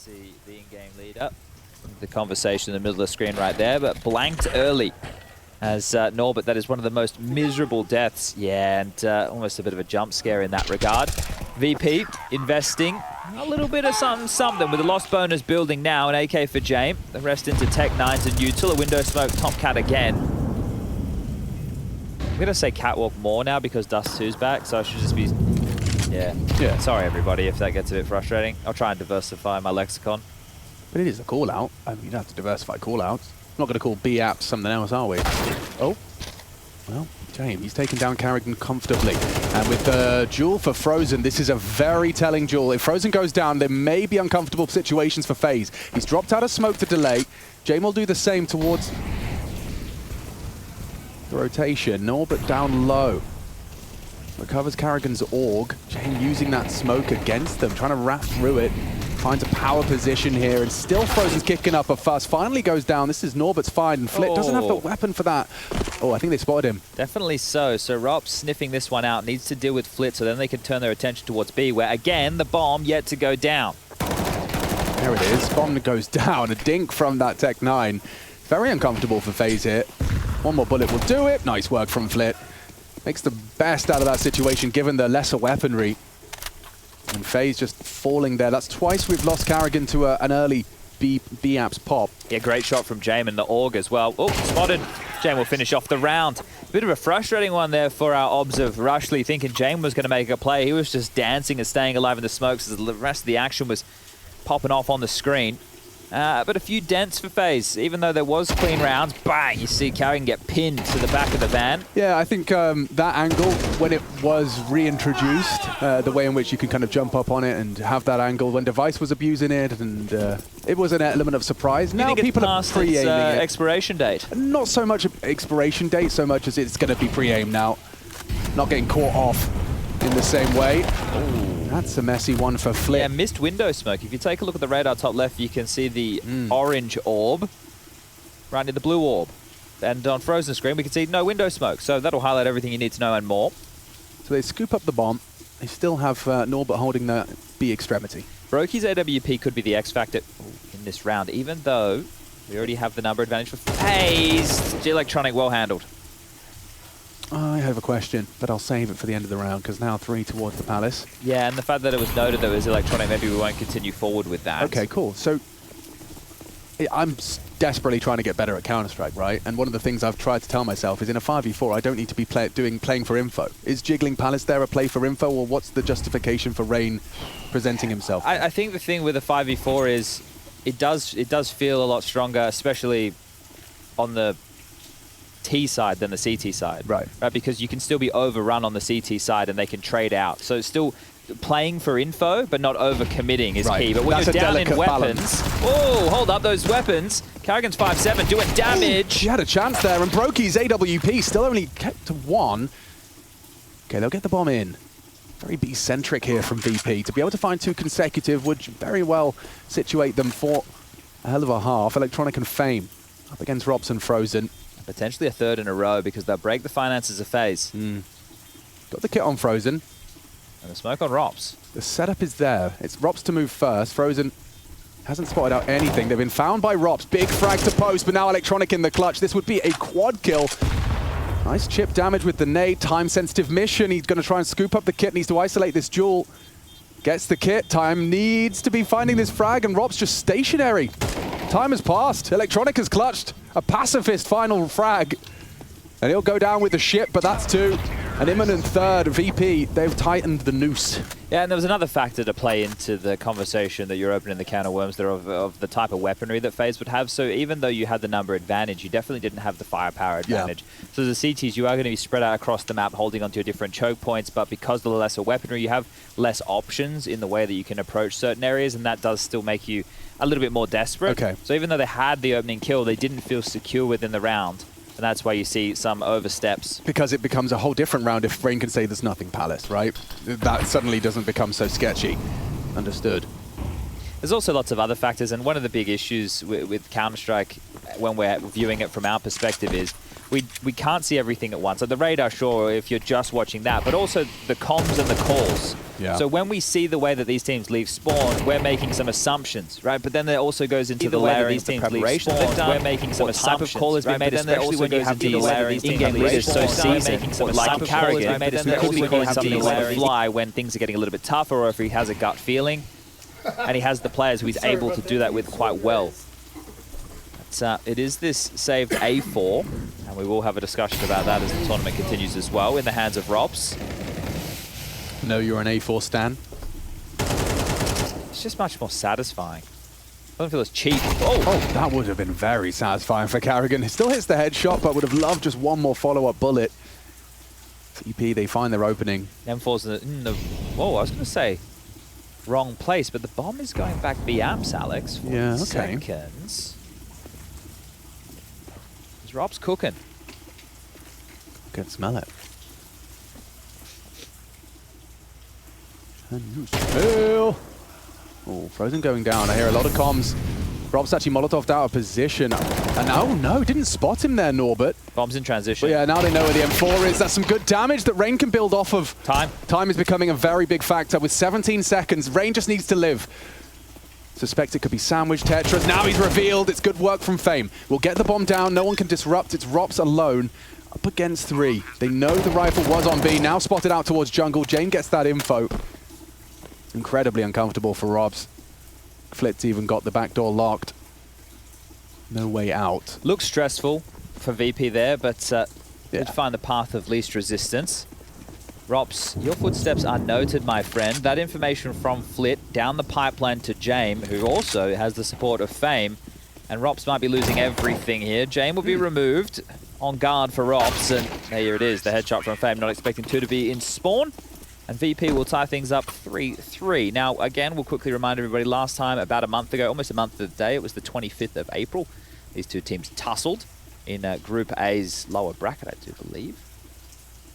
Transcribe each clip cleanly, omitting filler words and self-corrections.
see the in-game leader. The conversation in the middle of the screen right there, but blanked early as Norbert. That is one of the most miserable deaths. Yeah, and almost a bit of a jump scare in that regard. VP investing a little bit of something with the lost bonus building now. An AK for Jame. The rest into Tech 9s and Util. A window smoke, Top Cat again. I'm going to say Catwalk more now because Dust 2's back, so I should just be... Yeah. Sorry, everybody, if that gets a bit frustrating. I'll try and diversify my lexicon. But it is a call-out. I mean, you don't have to diversify call-outs. Not going to call B-Apps something else, are we? Oh. Well, James, he's taken down Carrigan comfortably. And with the duel for Frozen, this is a very telling duel. If Frozen goes down, there may be uncomfortable situations for FaZe. He's dropped out of smoke to delay. James will do the same towards the rotation. Norbert down low. Recovers Carrigan's AUG. James using that smoke against them, trying to wrap through it. Finds a power position here, and still Frozen's kicking up a fuss. Finally goes down. This is Norbert's find, and Flit doesn't have the weapon for that. Oh, I think they spotted him. Definitely so. So Rops sniffing this one out, needs to deal with Flit, so then they can turn their attention towards B, where again, the bomb yet to go down. There it is. Bomb goes down. A dink from that Tech 9. Very uncomfortable for FaZe here. One more bullet will do it. Nice work from Flit. Makes the best out of that situation, given the lesser weaponry. And FaZe just falling there. That's twice we've lost Carrigan to an early B-Apps pop. Yeah, great shot from Jame and the AUG as well. Oh, spotted. Jame will finish off the round. Bit of a frustrating one there for our obs of Rushley, thinking Jame was going to make a play. He was just dancing and staying alive in the smokes as the rest of the action was popping off on the screen. But a few dents for FaZe, even though there was clean rounds. Bang! You see Carrigan get pinned to the back of the van. Yeah, I think that angle, when it was reintroduced, the way in which you can kind of jump up on it and have that angle, when Device was abusing it, and it was an element of surprise. Now people are pre-aiming it. Expiration date? Not so much expiration date, so much as it's going to be pre-aimed now. Not getting caught off in the same way. Ooh. That's a messy one for Flip. Yeah, missed window smoke. If you take a look at the radar top left, you can see the orange orb right near the blue orb. And on Frozen screen, we can see no window smoke. So that'll highlight everything you need to know and more. So they scoop up the bomb. They still have Norbert holding the B extremity. Brokey's AWP could be the X factor in this round, even though we already have the number advantage for FaZe. G-Electronic well handled. I have a question, but I'll save it for the end of the round, because now 3 towards the Palace. Yeah, and the fact that it was noted that it was Electronic, maybe we won't continue forward with that. Okay, cool. So I'm desperately trying to get better at Counter-Strike, right? And one of the things I've tried to tell myself is in a 5v4, I don't need to be playing for info. Is Jiggling Palace there a play for info, or what's the justification for Rain presenting himself? I think the thing with a 5v4 is it does feel a lot stronger, especially on the T side than the CT side. Right. Because you can still be overrun on the CT side and they can trade out. So it's still playing for info, but not over-committing is key. But when you're down in weapons... Oh, hold up, those weapons. Carrigan's 5-7 doing damage. He had a chance there, and Brokey's AWP still only kept to 1. Okay, they'll get the bomb in. Very B-centric here from VP. To be able to find 2 consecutive would very well situate them for a hell of a half. Electronic and Fame up against Robson Frozen. Potentially a third in a row because they'll break the finances of FaZe. Got the kit on Frozen. And the smoke on Rops. The setup is there. It's Rops to move first. Frozen hasn't spotted out anything. They've been found by Rops. Big frag to post, but now Electronic in the clutch. This would be a quad kill. Nice chip damage with the nade. Time-sensitive mission. He's going to try and scoop up the kit. Needs to isolate this duel. Gets the kit. Time needs to be finding this frag, and Rops just stationary. Time has passed. Electronic has clutched a pacifist final frag. And he'll go down with the ship, but that's 2. An imminent third. VP, they've tightened the noose. Yeah, and there was another factor to play into the conversation that you're opening the can of worms there of the type of weaponry that FaZe would have. So even though you had the number advantage, you definitely didn't have the firepower advantage. Yeah. So as the CTs, you are going to be spread out across the map, holding onto your different choke points, but because of the lesser weaponry, you have less options in the way that you can approach certain areas, and that does still make you a little bit more desperate. Okay. So even though they had the opening kill, they didn't feel secure within the round. And that's why you see some oversteps. Because it becomes a whole different round if Rain can say there's nothing Palace, right? That suddenly doesn't become so sketchy. Understood. There's also lots of other factors, and one of the big issues with Counter-Strike when we're viewing it from our perspective is we can't see everything at once. So the radar, sure, if you're just watching that, but also the comms and the calls. Yeah. So when we see the way that these teams leave spawn, we're making some assumptions, right? But then there also goes into the layering of the preparation they've done. We're making some assumptions. What type of call has been made, especially when you have these in-game leaders so seasoned, like Carrigan, especially when you have something like Fly when things are getting a little bit tougher, or if he has a gut feeling. And he has the players who he's able to do that with quite well. It is this saved A4, and we will have a discussion about that as the tournament continues as well, in the hands of Robs. No, you're an A4 stan. It's just much more satisfying. I don't feel as cheap. Oh, that would have been very satisfying for Carrigan. He still hits the headshot, but would have loved just one more follow-up bullet. TP, they find their opening. M4's in the... Whoa, I was going to say wrong place, but the bomb is going back B-amps, Alex. 40 seconds. Rob's cooking. Can smell it. Can you smell? Oh, Frozen going down. I hear a lot of comms. Rob's actually Molotov'd out of position. And oh no, didn't spot him there, Norbert. Bomb's in transition. But yeah, now they know where the M4 is. That's some good damage that Rain can build off of. Time is becoming a very big factor. With 17 seconds, Rain just needs to live. Suspect it could be sandwich Tetris. Now he's revealed. It's good work from Fame. We'll get the bomb down. No one can disrupt. It's Rops alone. Up against 3. They know the rifle was on B. Now spotted out towards jungle. Jane gets that info. Incredibly uncomfortable for Robs. Flitz even got the back door locked. No way out. Looks stressful for VP there, but did find the path of least resistance. Rops, your footsteps are noted, my friend. That information from Flit down the pipeline to Jame, who also has the support of Fame. And Rops might be losing everything here. Jame will be removed on guard for Rops. And there it is, the headshot from Fame. Not expecting 2 to be in spawn. And VP will tie things up 3-3. Now, again, we'll quickly remind everybody, last time, about a month ago, almost a month to the day, it was the 25th of April. These two teams tussled in Group A's lower bracket, I do believe.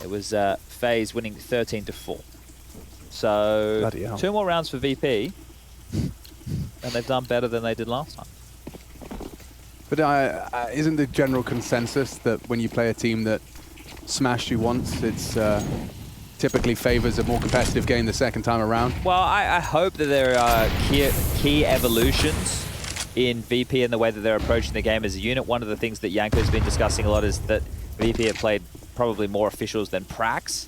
It was FaZe winning 13-4. So 2 more rounds for VP, and they've done better than they did last time. But isn't the general consensus that when you play a team that smashed you once, it's typically favors a more competitive game the second time around? Well, I hope that there are key evolutions in VP and the way that they're approaching the game as a unit. One of the things that Yanko's been discussing a lot is that VP have played probably more officials than Prax.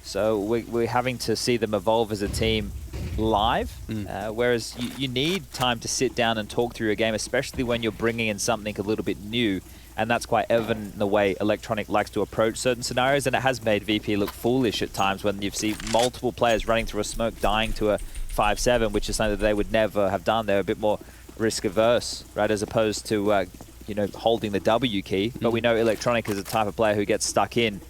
So we're having to see them evolve as a team live, whereas you need time to sit down and talk through your game, especially when you're bringing in something a little bit new. And that's quite evident in the way Electronic likes to approach certain scenarios, and it has made VP look foolish at times when you see multiple players running through a smoke, dying to a 5-7, which is something that they would never have done. They're a bit more risk-averse, right, as opposed to you know, holding the W key. But we know Electronic is a type of player who gets stuck in.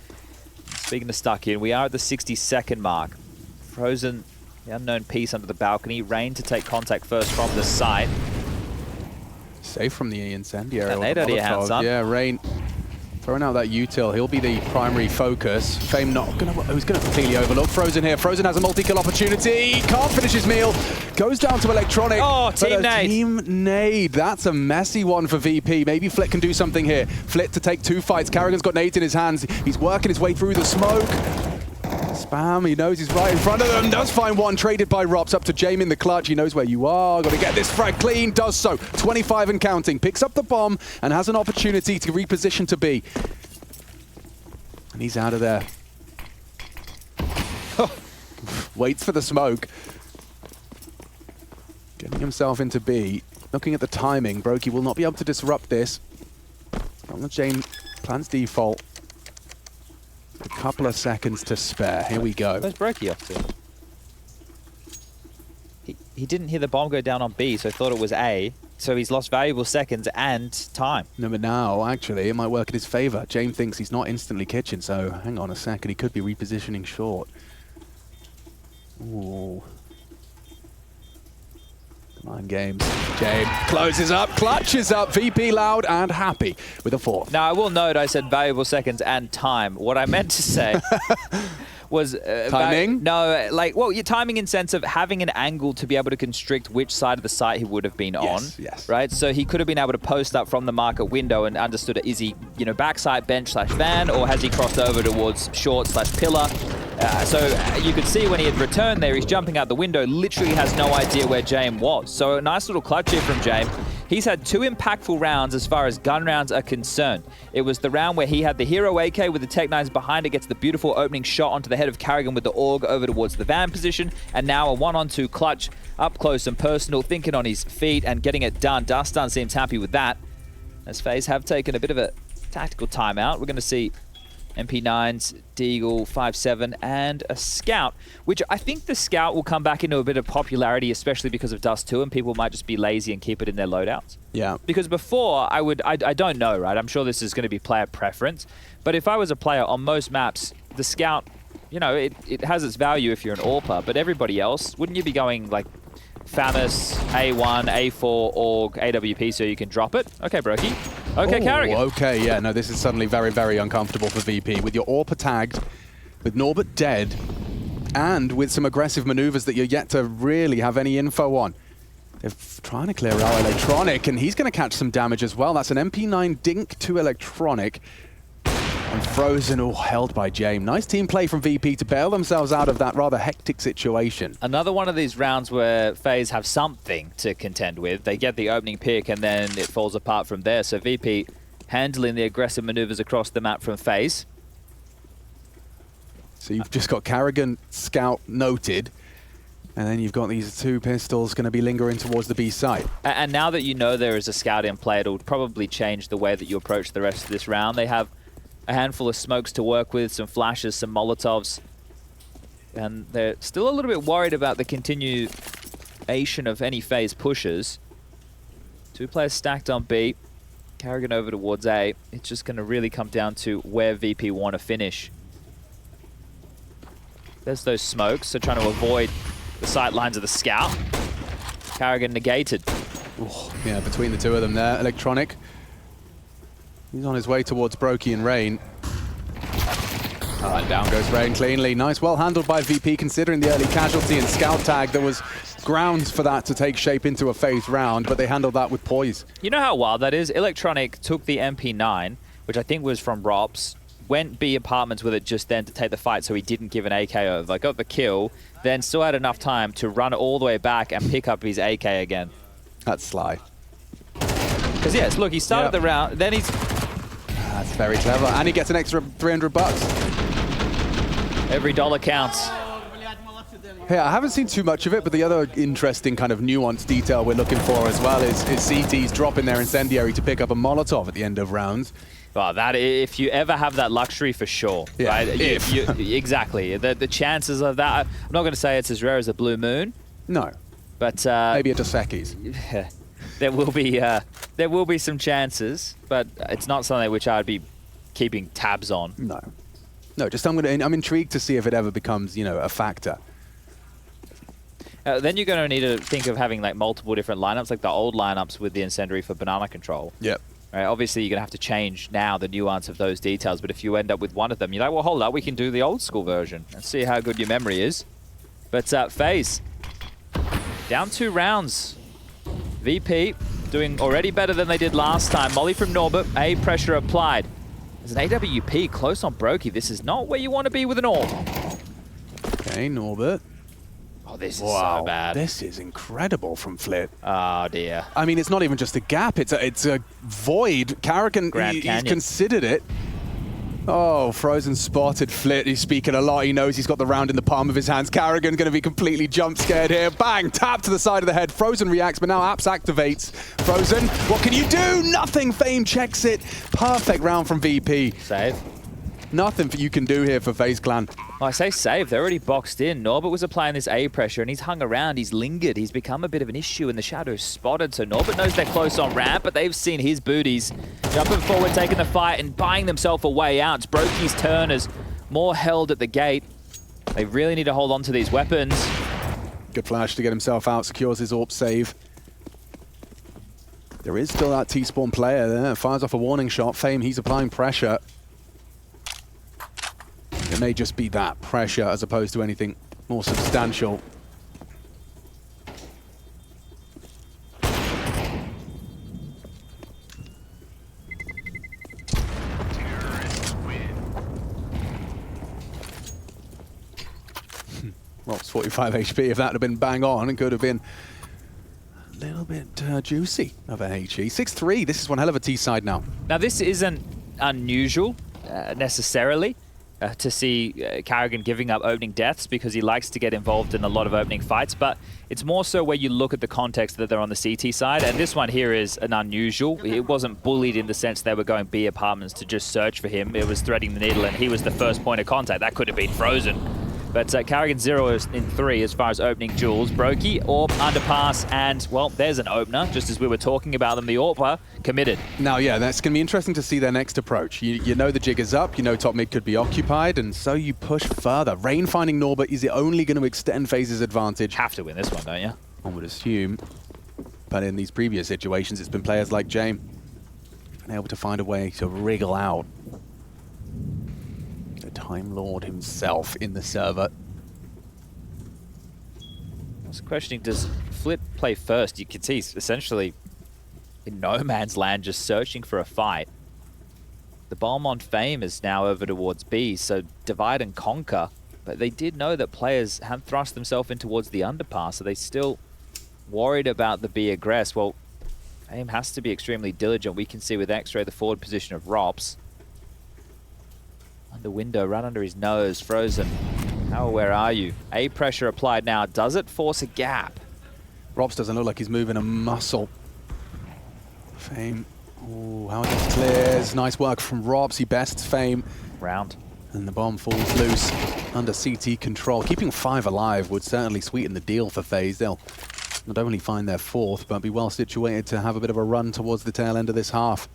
Speaking of stuck in, we are at the 60-second mark. Frozen, the unknown piece under the balcony. Rain to take contact first from the site. Safe from the incendiary. And they'd already hands on. Yeah, Rain throwing out that util. He'll be the primary focus. Fame not gonna. He's gonna completely overlook Frozen here. Frozen has a multi-kill opportunity. Can't finish his meal. Goes down to Electronic. Oh, team nade. Team nade. That's a messy one for VP. Maybe Flit can do something here. Flit to take 2 fights. Carrigan's got nades in his hands. He's working his way through the smoke. Spam, he knows he's right in front of them. Does find one, traded by Rops up to Jame in the clutch. He knows where you are. Got to get this frag clean. Does so. 25 and counting. Picks up the bomb and has an opportunity to reposition to B. And he's out of there. Waits for the smoke. Getting himself into B. Looking at the timing, Brokey will not be able to disrupt this. On the Jame plans default. A couple of seconds to spare. Here we go. Where's Brokey off to? He didn't hear the bomb go down on B, so he thought it was A. So he's lost valuable seconds and time. No, but now, actually, it might work in his favor. Jame thinks he's not instantly kitchen, so hang on a second. He could be repositioning short. Ooh. Mind games. Jame closes up, clutches up. VP loud and happy with a 4th. Now, I will note I said valuable seconds and time. What I meant to say was timing. No, like, well, your timing in sense of having an angle to be able to constrict which side of the site he would have been on. Yes. Right. So he could have been able to post up from the market window and understood it. Is he, backside bench / van, or has he crossed over towards short / pillar? So you could see when he had returned there, he's jumping out the window, literally has no idea where James was. So a nice little clutch here from James. He's had 2 impactful rounds as far as gun rounds are concerned. It was the round where he had the hero AK with the Tech 9s behind it, gets the beautiful opening shot onto the head of Carrigan with the AUG over towards the van position, and now a 1-on-2 clutch, up close and personal, thinking on his feet and getting it done. Dustin seems happy with that, as FaZe have taken a bit of a tactical timeout. We're going to see MP9s, Deagle, 5-7, and a Scout, which I think the Scout will come back into a bit of popularity, especially because of Dust 2, and people might just be lazy and keep it in their loadouts. Yeah. Because before, I don't know, right? I'm sure this is going to be player preference, but if I was a player on most maps, the Scout, it has its value if you're an AWPer, but everybody else, wouldn't you be going like FAMAS, A1, A4, AUG, AWP so you can drop it? Okay, Brokey. Okay, Carrigan. Okay, yeah, no, this is suddenly very, very uncomfortable for VP. With your AWPer tagged, with Norbert dead, and with some aggressive maneuvers that you're yet to really have any info on. They're trying to clear out Electronic, and he's going to catch some damage as well. That's an MP9 dink to Electronic. And Frozen, held by James. Nice team play from VP to bail themselves out of that rather hectic situation. Another one of these rounds where FaZe have something to contend with. They get the opening pick and then it falls apart from there. So VP handling the aggressive maneuvers across the map from FaZe. So you've just got Carrigan, Scout noted. And then you've got these 2 pistols going to be lingering towards the B site. And now that you know there is a Scout in play, it'll probably change the way that you approach the rest of this round. They have a handful of smokes to work with, some flashes, some Molotovs. And they're still a little bit worried about the continuation of any FaZe pushes. 2 players stacked on B. Carrigan over towards A. It's just going to really come down to where VP want to finish. There's those smokes, so trying to avoid the sight lines of the Scout. Carrigan negated. Ooh, yeah, between the 2 of them there, Electronic. He's on his way towards Brokey and Rain. And down goes Rain cleanly. Nice, well handled by VP considering the early casualty and Scout tag. There was grounds for that to take shape into a FaZe round, but they handled that with poise. You know how wild that is? Electronic took the MP9, which I think was from Rops, went B apartments with it just then to take the fight, so he didn't give an AK over. Got the kill, then still had enough time to run all the way back and pick up his AK again. That's sly. Because yes, look, he started the round, then he's... That's very clever, and he gets an extra $300. Every dollar counts. Hey, I haven't seen too much of it, but the other interesting kind of nuanced detail we're looking for as well is CT's dropping their incendiary to pick up a Molotov at the end of rounds. Well, that if you ever have that luxury, for sure, yeah, right? Exactly. The chances of that, I'm not going to say it's as rare as a Blue Moon. No. But maybe a Dos Equis. Yeah, there will be some chances, but it's not something which I'd be keeping tabs on. No, just I'm intrigued to see if it ever becomes, a factor. Then you're going to need to think of having like multiple different lineups, like the old lineups with the incendiary for banana control. Yep. Right, obviously, you're going to have to change now the nuance of those details, but if you end up with one of them, you're like, well, hold up, we can do the old school version and see how good your memory is. But FaZe, down 2 rounds. VP doing already better than they did last time. Molly from Norbert, A pressure applied. There's an AWP close on Brokey. This is not where you want to be with an AWP. Okay, Norbert. Oh, this is so bad. This is incredible from Flit. Oh, dear. I mean, it's not even just a gap. It's a void. Carrigan, he's considered it. Oh, Frozen spotted Flit. He's speaking a lot. He knows he's got the round in the palm of his hands. Carrigan going to be completely jump scared here. Bang! Tap to the side of the head. Frozen reacts, but now Apps activates. Frozen, what can you do? Nothing. Fame checks it. Perfect round from VP. Save. Nothing you can do here for FaZe Clan. Oh, I say save. They're already boxed in. Norbert was applying this A pressure, and he's hung around. He's lingered. He's become a bit of an issue in the shadows spotted. So Norbert knows they're close on ramp, but they've seen his booties. Jumping forward, taking the fight, and buying themselves a way out. It's Brokey's turn as more held at the gate. They really need to hold on to these weapons. Good flash to get himself out. Secures his AWP save. There is still that T-spawn player there. Fires off a warning shot. Fame, he's applying pressure. It may just be that pressure as opposed to anything more substantial. Rob's 45 HP. If that had been bang on, it could have been a little bit juicy of a HE. 6-3, this is one hell of a T-side now. Now, this isn't unusual necessarily to see Carrigan giving up opening deaths because he likes to get involved in a lot of opening fights, but it's more so where you look at the context that they're on the CT side, and this one here is an unusual. It wasn't bullied in the sense they were going B apartments to just search for him. It was threading the needle, and he was the first point of contact. That could have been Frozen. But Carrigan 0 is in 3 as far as opening duels. Brokey, AWP, underpass, and, well, there's an opener, just as we were talking about them. The AWPer committed. Now, yeah, that's going to be interesting to see their next approach. You know the jig is up, you know top mid could be occupied, and so you push further. Rain finding Norbert, is it only going to extend FaZe's advantage? Have to win this one, don't you? One would assume. But in these previous situations, it's been players like James been able to find a way to wriggle out. Time Lord himself in the server. I was questioning, does Flit play first? You can see he's essentially in no man's land just searching for a fight. The bomb on Fame is now over towards B, so divide and conquer. But they did know that players have thrust themselves in towards the underpass, so they still worried about the B aggress. Well, Fame has to be extremely diligent. We can see with X-Ray the forward position of Rops. Under window, right under his nose, Frozen. How aware are you? A pressure applied now. Does it force a gap? Robs doesn't look like he's moving a muscle. Fame. Oh, how it clears. Nice work from Robs. He bests Fame. Round. And the bomb falls loose under CT control. Keeping 5 alive would certainly sweeten the deal for FaZe. They'll not only find their 4th, but be well situated to have a bit of a run towards the tail end of this half.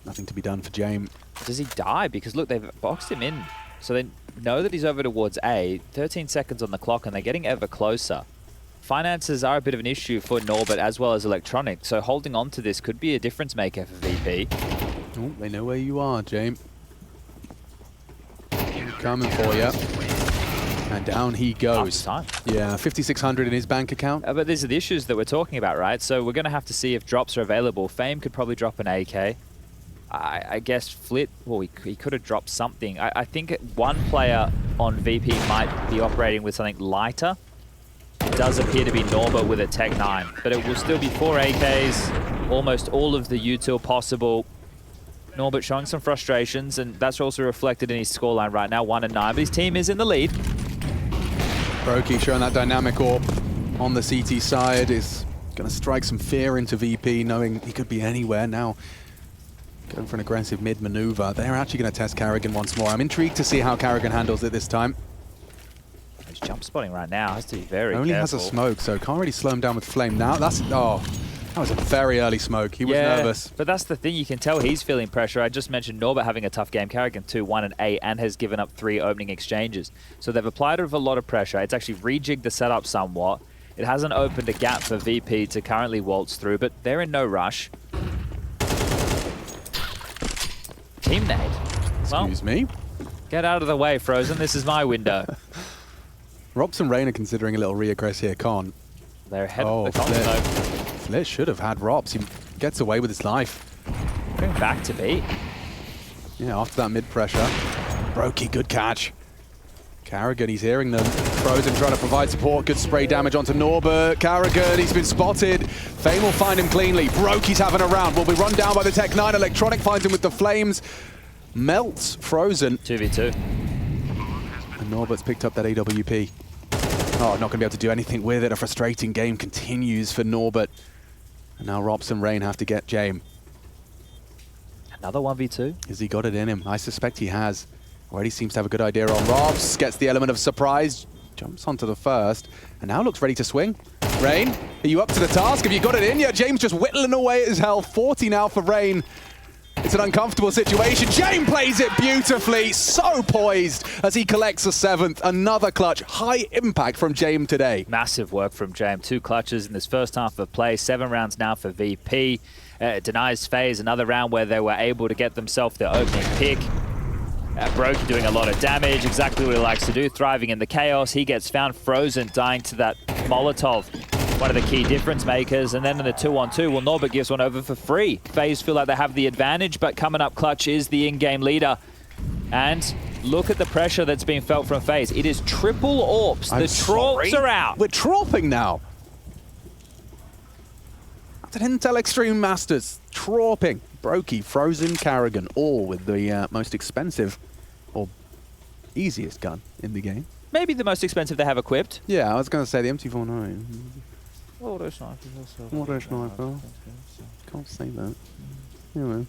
Nothing to be done for James. Does he die? Because look, they've boxed him in. So they know that he's over towards A. 13 seconds on the clock, and they're getting ever closer. Finances are a bit of an issue for Norbert as well as Electronic. So holding on to this could be a difference maker for VP. Oh, they know where you are, James. Coming for you. And down he goes. Time. Yeah, 5,600 in his bank account. But these are the issues that we're talking about, right? So we're going to have to see if drops are available. Fame could probably drop an AK. I guess Flit, well, he could have dropped something. I think one player on VP might be operating with something lighter. It does appear to be Norbert with a Tech 9, but it will still be 4 AKs, almost all of the util possible. Norbert showing some frustrations, and that's also reflected in his scoreline right now, 1-9, but his team is in the lead. Brokey showing that dynamic AWP on the CT side is going to strike some fear into VP, knowing he could be anywhere now. Going for an aggressive mid maneuver. They're actually going to test Carrigan once more. I'm intrigued to see how Carrigan handles it this time. He's jump spotting right now. Has to be very Only careful. has a smoke, so can't really slow him down with Flame. Now that's... Oh, that was a very early smoke. He was nervous. But that's the thing. You can tell he's feeling pressure. I just mentioned Norbert having a tough game. Carrigan 2-1 and 8 and has given up 3 opening exchanges. So they've applied a lot of pressure. It's actually rejigged the setup somewhat. It hasn't opened a gap for VP to currently waltz through, but they're in no rush. Team nade. Excuse me? Get out of the way, Frozen. This is my window. Robs and Rain are considering a little reaggress here. Con. They're ahead of the Con. Flit should have had Robs. He gets away with his life. Going back to B. Yeah, after that mid pressure. Brokey, good catch. Carrigan, he's hearing them. Frozen trying to provide support. Good spray damage onto Norbert. Carrigan, he's been spotted. Fame will find him cleanly. Brokey's having a round. Will be run down by the Tech 9. Electronic finds him with the flames. Melts Frozen. 2v2. And Norbert's picked up that AWP. Oh, not going to be able to do anything with it. A frustrating game continues for Norbert. And now Robs and Rain have to get James. Another 1v2. Has he got it in him? I suspect he has. Already seems to have a good idea on Robs. Gets the element of surprise. Jumps onto the first. And now looks ready to swing. Rain, are you up to the task? Have you got it in? Yeah, James just whittling away at his health. 40 now for Rain. It's an uncomfortable situation. James plays it beautifully. So poised as he collects a 7th. Another clutch. High impact from James today. Massive work from James. 2 clutches in this first half of play. 7 rounds now for VP. denies FaZe another round where they were able to get themselves their opening pick. Broky doing a lot of damage, exactly what he likes to do, thriving in the chaos. He gets found, Frozen dying to that Molotov, one of the key difference makers. And then in the 2-on-2, well, Norbert gives one over for free. FaZe feel like they have the advantage, but coming up clutch is the in-game leader. And look at the pressure that's being felt from FaZe. It is triple AWPs. The Trawps are out. We're Trawping now. That's an Intel Extreme Masters. Trawping. Broky, Frozen, Karrigan, all with the most expensive or easiest gun in the game. Maybe the most expensive they have equipped. Yeah, I was going to say the M249. Auto sniper. Auto sniper. Can't say that. Anyway.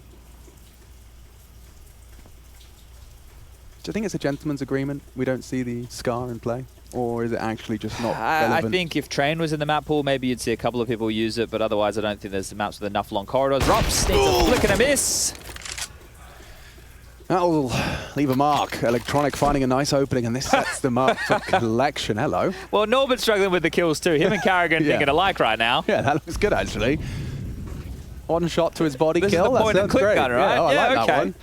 Do you think it's a gentleman's agreement? We don't see the Scar in play? Or is it actually just not relevant? I think if Train was in the map pool, maybe you'd see a couple of people use it, but otherwise I don't think there's maps with enough long corridors. Rops needs a flick and a miss. That'll leave a mark. Electronic finding a nice opening, and this sets them up for collection. Hello. Well, Norbert's struggling with the kills too. Him and Karrigan thinking alike right now. Yeah, that looks good, actually. One shot to his body this kill. This is the point and click gun, right? Yeah, I like that one.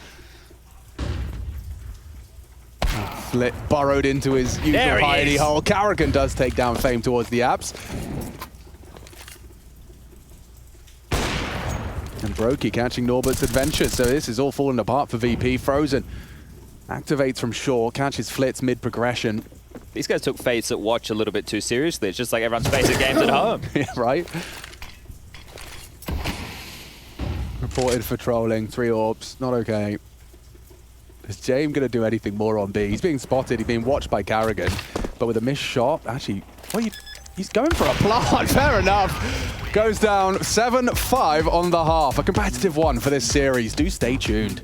Flip burrowed into his usual hidey hole. Karrigan does take down Fame towards the apps. And Broky catching Norbert's adventure, so this is all falling apart for VP. Frozen activates from shore, catches Flitz mid-progression. These guys took FaZe at watch a little bit too seriously. It's just like everyone's FaZe at games at home. Yeah, right? Reported for trolling, 3 AWPs, not okay. Is James going to do anything more on B? He's being spotted, he's being watched by Karrigan, but with a missed shot, actually, well, he's going for a plant, fair enough. Goes down 7-5 on the half, a competitive one for this series. Do stay tuned.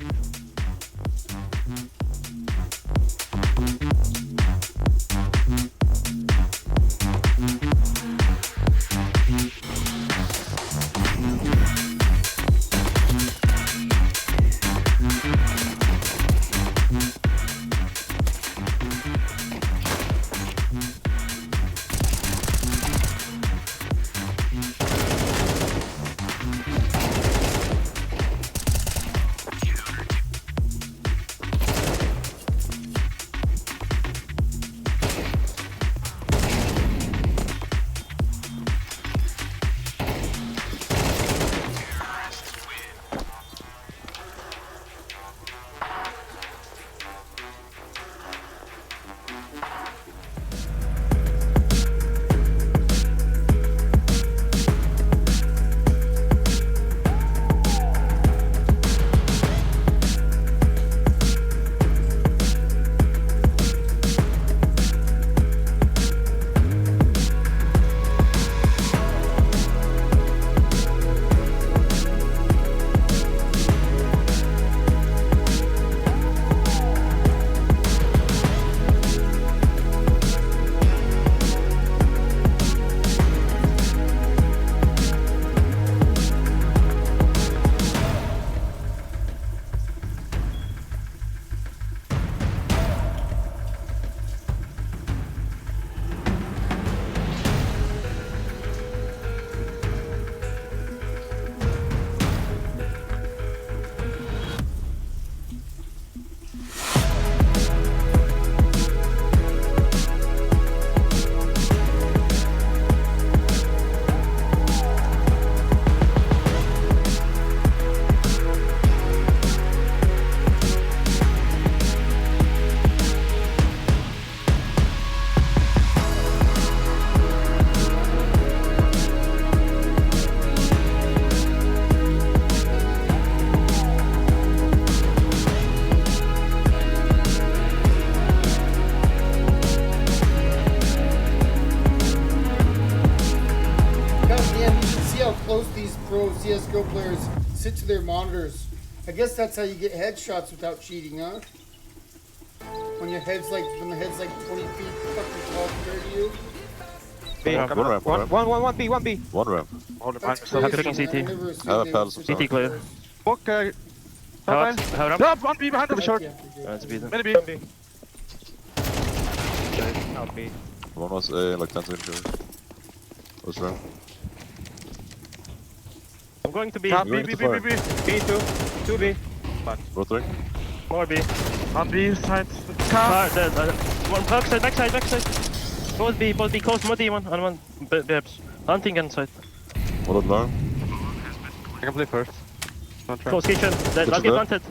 CSGO players sit to their monitors. I guess that's how you get headshots without cheating, huh? When the head's like 20 feet fucking tall compared to you. B, one ramp. One B. One ramp. Hold the That's punch. crazy, CT. man. I never assumed have a they palace would sit of CT there. clear. Walk, How no, one B behind him. Yeah, That's B. yeah. Many B. Out B. One was like 10 seconds ago. Was ramp. I'm going to B. You're B, going B, to B, B, fire. B. B2. 2B. Rotary. More B. On B side. Car, one backside. Both B, close, more D, one Babs. Hunting inside. What alarm? I can play first. Don't try. Close kitchen. Dead. Last get there. planted.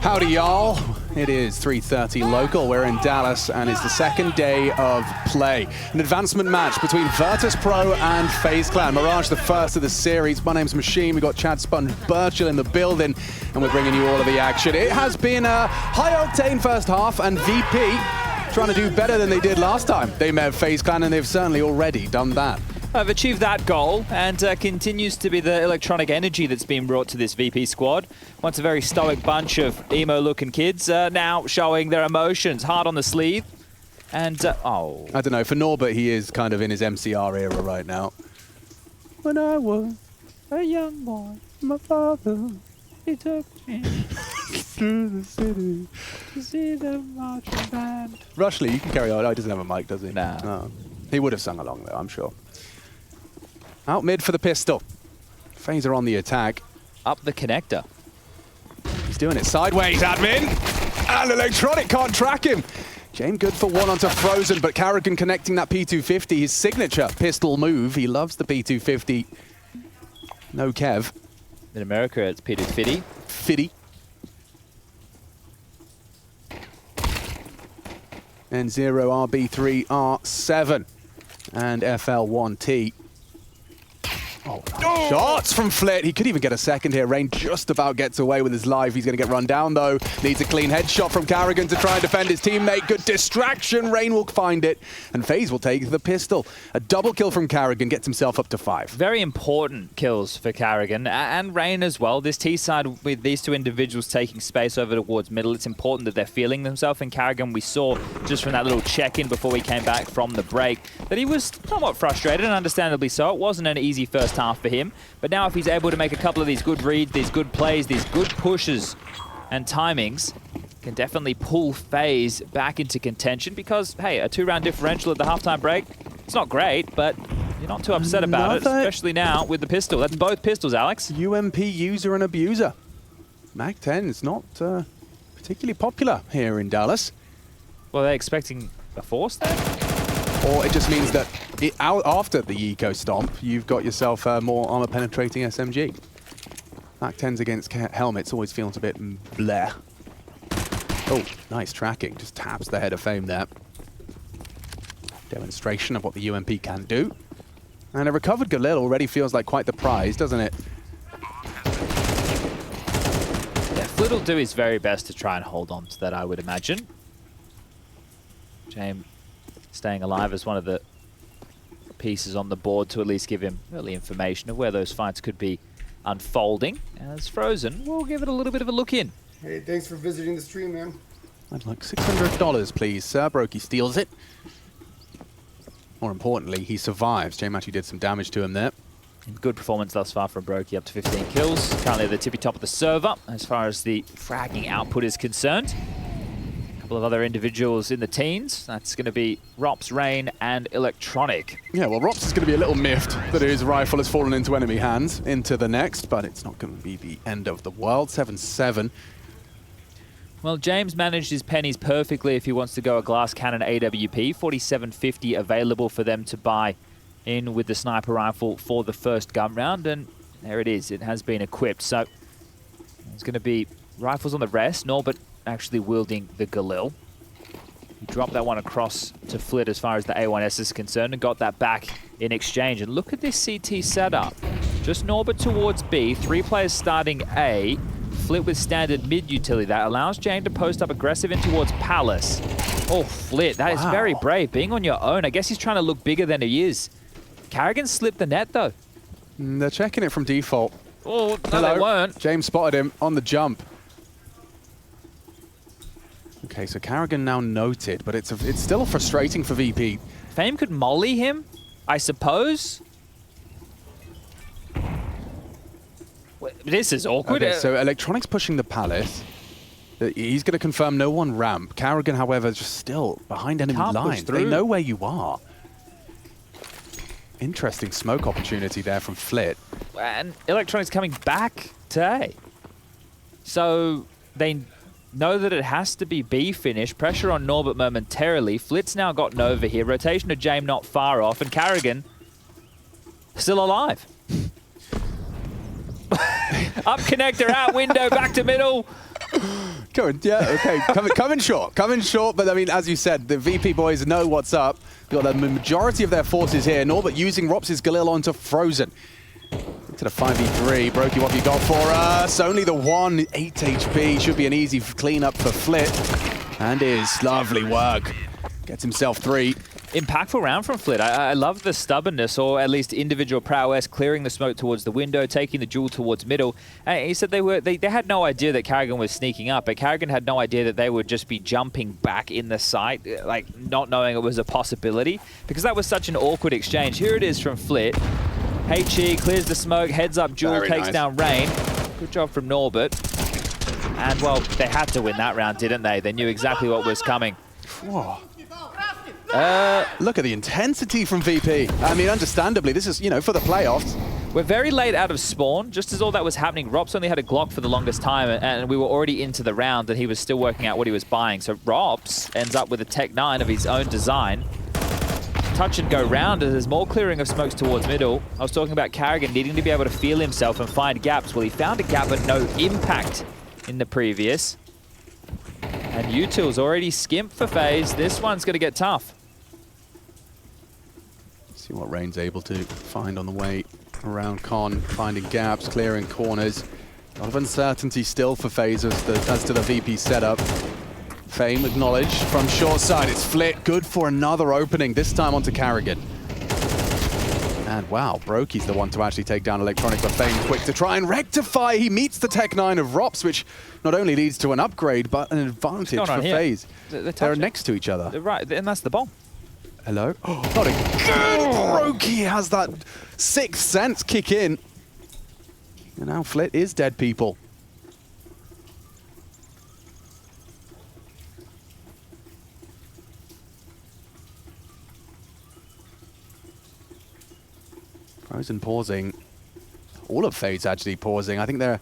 Howdy, y'all. It is 3:30 local. We're in Dallas, and it's the second day of play. An advancement match between Virtus.pro and FaZe Clan. Mirage, the first of the series. My name's Machine. We've got Chad Sponge Birchall in the building, and we're bringing you all of the action. It has been a high-octane first half, and VP trying to do better than they did last time they met FaZe Clan, and they've certainly already done that. I've achieved that goal, and continues to be the electronic energy that's been brought to this VP squad. Once a very stoic bunch of emo-looking kids, now showing their emotions hard on the sleeve. And, oh. I don't know, for Norbert, he is kind of in his MCR era right now. When I was A young boy, my father he took me through the city. to see the marching band. Rushley, you can carry on. Oh, he doesn't have a mic, does he? Nah. No. He would have sung along, though, I'm sure. Out mid for the pistol. FaZe are on the attack. Up the connector. He's doing it sideways, admin. And Electronic can't track him. James good for one onto Frozen, but Carrigan connecting that P250, his signature pistol move. He loves the P250. No Kev. In America, it's Peter Fitty. Fitty. And 0 RB3 R7. And FL1T. Oh, nice shots from Flit. He could even get a second here. Rain just about gets away with his life. He's going to get run down, though. Needs a clean headshot from Carrigan to try and defend his teammate. Good distraction. Rain will find it. And FaZe will take the pistol. A double kill from Carrigan gets himself up to 5. Very important kills for Carrigan and Rain as well. This T side with these two individuals taking space over towards middle, it's important that they're feeling themselves. And Carrigan, we saw just from that little check-in before we came back from the break that he was somewhat frustrated, and understandably so. It wasn't an easy first half for him. But now if he's able to make a couple of these good reads, these good plays, these good pushes and timings, can definitely pull FaZe back into contention because, hey, a 2-round differential at the halftime break, it's not great, but you're not too upset about it, especially now with the pistol. That's both pistols, Alex. UMP user and abuser. Mac 10 is not particularly popular here in Dallas. Well, they're expecting a force there? Or it just means that after the Eco Stomp, you've got yourself a more armor-penetrating SMG. Mac 10s against helmets always feels a bit bleh. Oh, nice tracking. Just taps the head of Fame there. Demonstration of what the UMP can do. And a recovered Galil already feels like quite the prize, doesn't it? Yeah, Flit will do his very best to try and hold on to that, I would imagine. James staying alive as one of the pieces on the board to at least give him early information of where those fights could be unfolding. As Frozen, we'll give it a little bit of a look in. Hey, thanks for visiting the stream, man. I'd like $600, please, sir. Brokey steals it. More importantly, he survives. James actually did some damage to him there. Good performance thus far from Brokey, up to 15 kills. Currently at the tippy top of the server as far as the fragging output is concerned. A couple of other individuals in the teens. That's going to be Rops, Rain, and Electronic. Yeah, well, Rops is going to be a little miffed that his rifle has fallen into enemy hands, into the next, but it's not going to be the end of the world. 7-7. Well, James managed his pennies perfectly if he wants to go a glass cannon AWP. 47.50 available for them to buy in with the sniper rifle for the first gun round, and there it is. It has been equipped. So there's going to be rifles on the rest. Norbert actually wielding the Galil. He dropped that one across to Flit as far as the A1S is concerned and got that back in exchange. And look at this CT setup. Just Norbert towards B, 3 players starting A. Flit with standard mid utility. That allows Jane to post up aggressive in towards Palace. Oh, Flit, that is very brave. Being on your own, I guess he's trying to look bigger than he is. Carrigan slipped the net, though. They're checking it from default. Oh, no, they weren't. James spotted him on the jump. Okay, so Carrigan now noted, but it's still frustrating for VP. Fame could molly him, I suppose. This is awkward. Okay, so Electronics pushing the Palace. He's going to confirm no one ramp. Karrigan, however, just still behind enemy Can't push lines. They through. know where you are. Interesting smoke opportunity there from Flit. And Electronics coming back to A. So they know that it has to be B finish. Pressure on Norbert momentarily. Flit's now got Nova here. Rotation of James not far off. And Karrigan still alive. Up connector, out window, back to middle. Okay, coming short, but I mean, as you said, the VP boys know what's up. Got the majority of their forces here. Norbert using Rops' Galil onto Frozen. To the 5v3, Brokey, what have you got for us? Only the 1, 8 HP, should be an easy cleanup for Flit. And is lovely work. Gets himself 3. Impactful round from Flit. I love the stubbornness, or at least individual prowess, clearing the smoke towards the window, taking the jewel towards middle. And he said they had no idea that Karrigan was sneaking up, but Karrigan had no idea that they would just be jumping back in the site, like not knowing it was a possibility, because that was such an awkward exchange. Here it is from Flit. HE clears the smoke, heads up Jewel, takes down Rain. Good job from Norbert. And well, they had to win that round, didn't they? They knew exactly what was coming. Whoa. Look at the intensity from VP. I mean, understandably, this is, for the playoffs. We're very late out of spawn. Just as all that was happening, Robs only had a Glock for the longest time, and we were already into the round, and he was still working out what he was buying. So Robs ends up with a Tech 9 of his own design. Touch and go round as there's more clearing of smokes towards middle. I was talking about Karrigan needing to be able to feel himself and find gaps. Well, he found a gap but no impact in the previous. And Util's already skimped for FaZe. This one's going to get tough. See what Rain's able to find on the way around Con, finding gaps, clearing corners. A lot of uncertainty still for FaZe as to the VP setup. Fame acknowledged from short side. It's Flit, good for another opening, this time onto Karrigan. And wow, Brokey's the one to actually take down Electronic, but Fame quick to try and rectify. He meets the Tech 9 of Rops, which not only leads to an upgrade, but an advantage for FaZe. They're next to each other. Right, and that's the bomb. Hello? Oh, not again! Brokey has that sixth sense kick in. And now Flit is dead, people. Frozen pausing. All of FaZe actually pausing. I think they're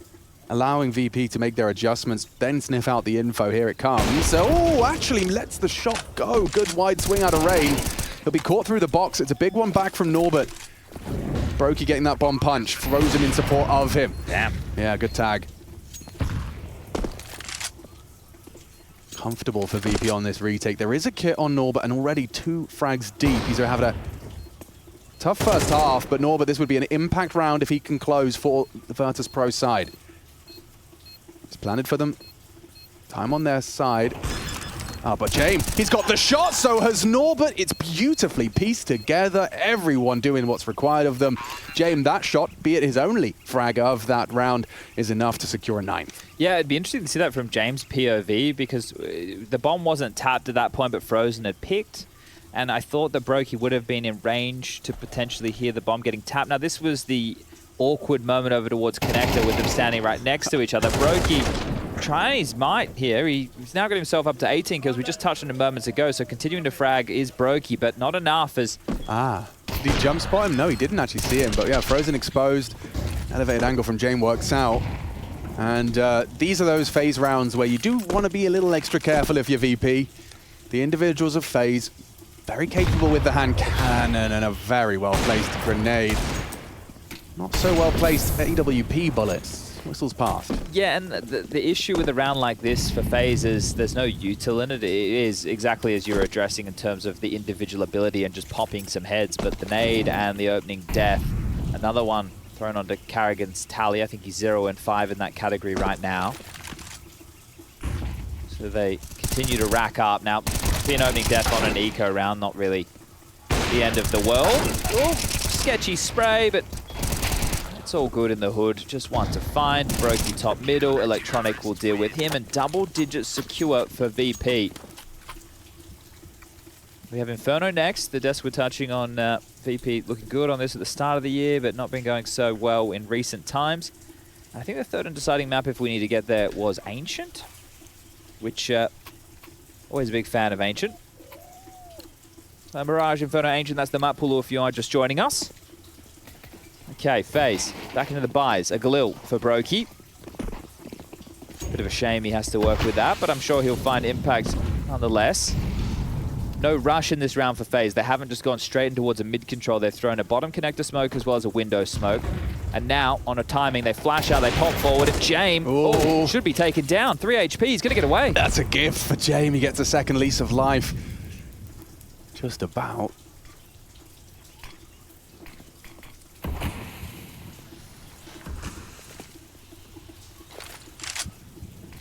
allowing VP to make their adjustments, then sniff out the info. Here it comes. So, oh, actually lets the shot go. Good wide swing out of Rain. He'll be caught through the box. It's a big one back from Norbert. Brokey getting that bomb punch. Frozen in support of him. Damn. Yeah, good tag. Comfortable for VP on this retake. There is a kit on Norbert and already 2 frags deep. He's having a tough first half, but Norbert, this would be an impact round if he can close for the Virtus.pro side. It's planted for them. Time on their side. But James, he's got the shot, so has Norbert. It's beautifully pieced together. Everyone doing what's required of them. James, that shot, be it his only frag of that round, is enough to secure a 9. Yeah, it'd be interesting to see that from James' POV, because the bomb wasn't tapped at that point, but Frozen had picked. And I thought that Brokey would have been in range to potentially hear the bomb getting tapped. Now, this was the awkward moment over towards Connector with them standing right next to each other. Brokey trying his might here. He's now got himself up to 18 kills. We just touched on him moments ago, so continuing to frag is Brokey, but not enough as... Did he jump spot him? No, he didn't actually see him, but yeah, Frozen exposed. Elevated angle from Jane works out. And these are those FaZe rounds where you do want to be a little extra careful if you're VP. The individuals of FaZe, very capable with the hand cannon and a very well-placed grenade. Not so well-placed AWP bullets. Whistles past. Yeah, and the issue with a round like this for FaZe is there's no util in it. It is exactly as you're addressing in terms of the individual ability and just popping some heads, but the nade and the opening death, another one thrown onto Karrigan's tally. I think he's 0 and 5 in that category right now. So they continue to rack up. Now, see an opening death on an eco round, not really the end of the world. Ooh, sketchy spray, but it's all good in the hood. Just one to find. Brokey top middle. Electronic will deal with him, and double-digit secure for VP. We have Inferno next. The desk we're touching on VP looking good on this at the start of the year, but not been going so well in recent times. I think the third and deciding map, if we need to get there, was Ancient, which always a big fan of Ancient. Mirage, Inferno, Ancient, that's the map pool if you are just joining us. Okay, FaZe, back into the buys. A Galil for Brokey. Bit of a shame he has to work with that, but I'm sure he'll find impact nonetheless. No rush in this round for FaZe. They haven't just gone straight in towards a mid-control. They've thrown a bottom connector smoke as well as a window smoke. And now, on a timing, they flash out, they pop forward. Jame should be taken down. 3 HP, he's going to get away. That's a gift for Jame. He gets a second lease of life. Just about.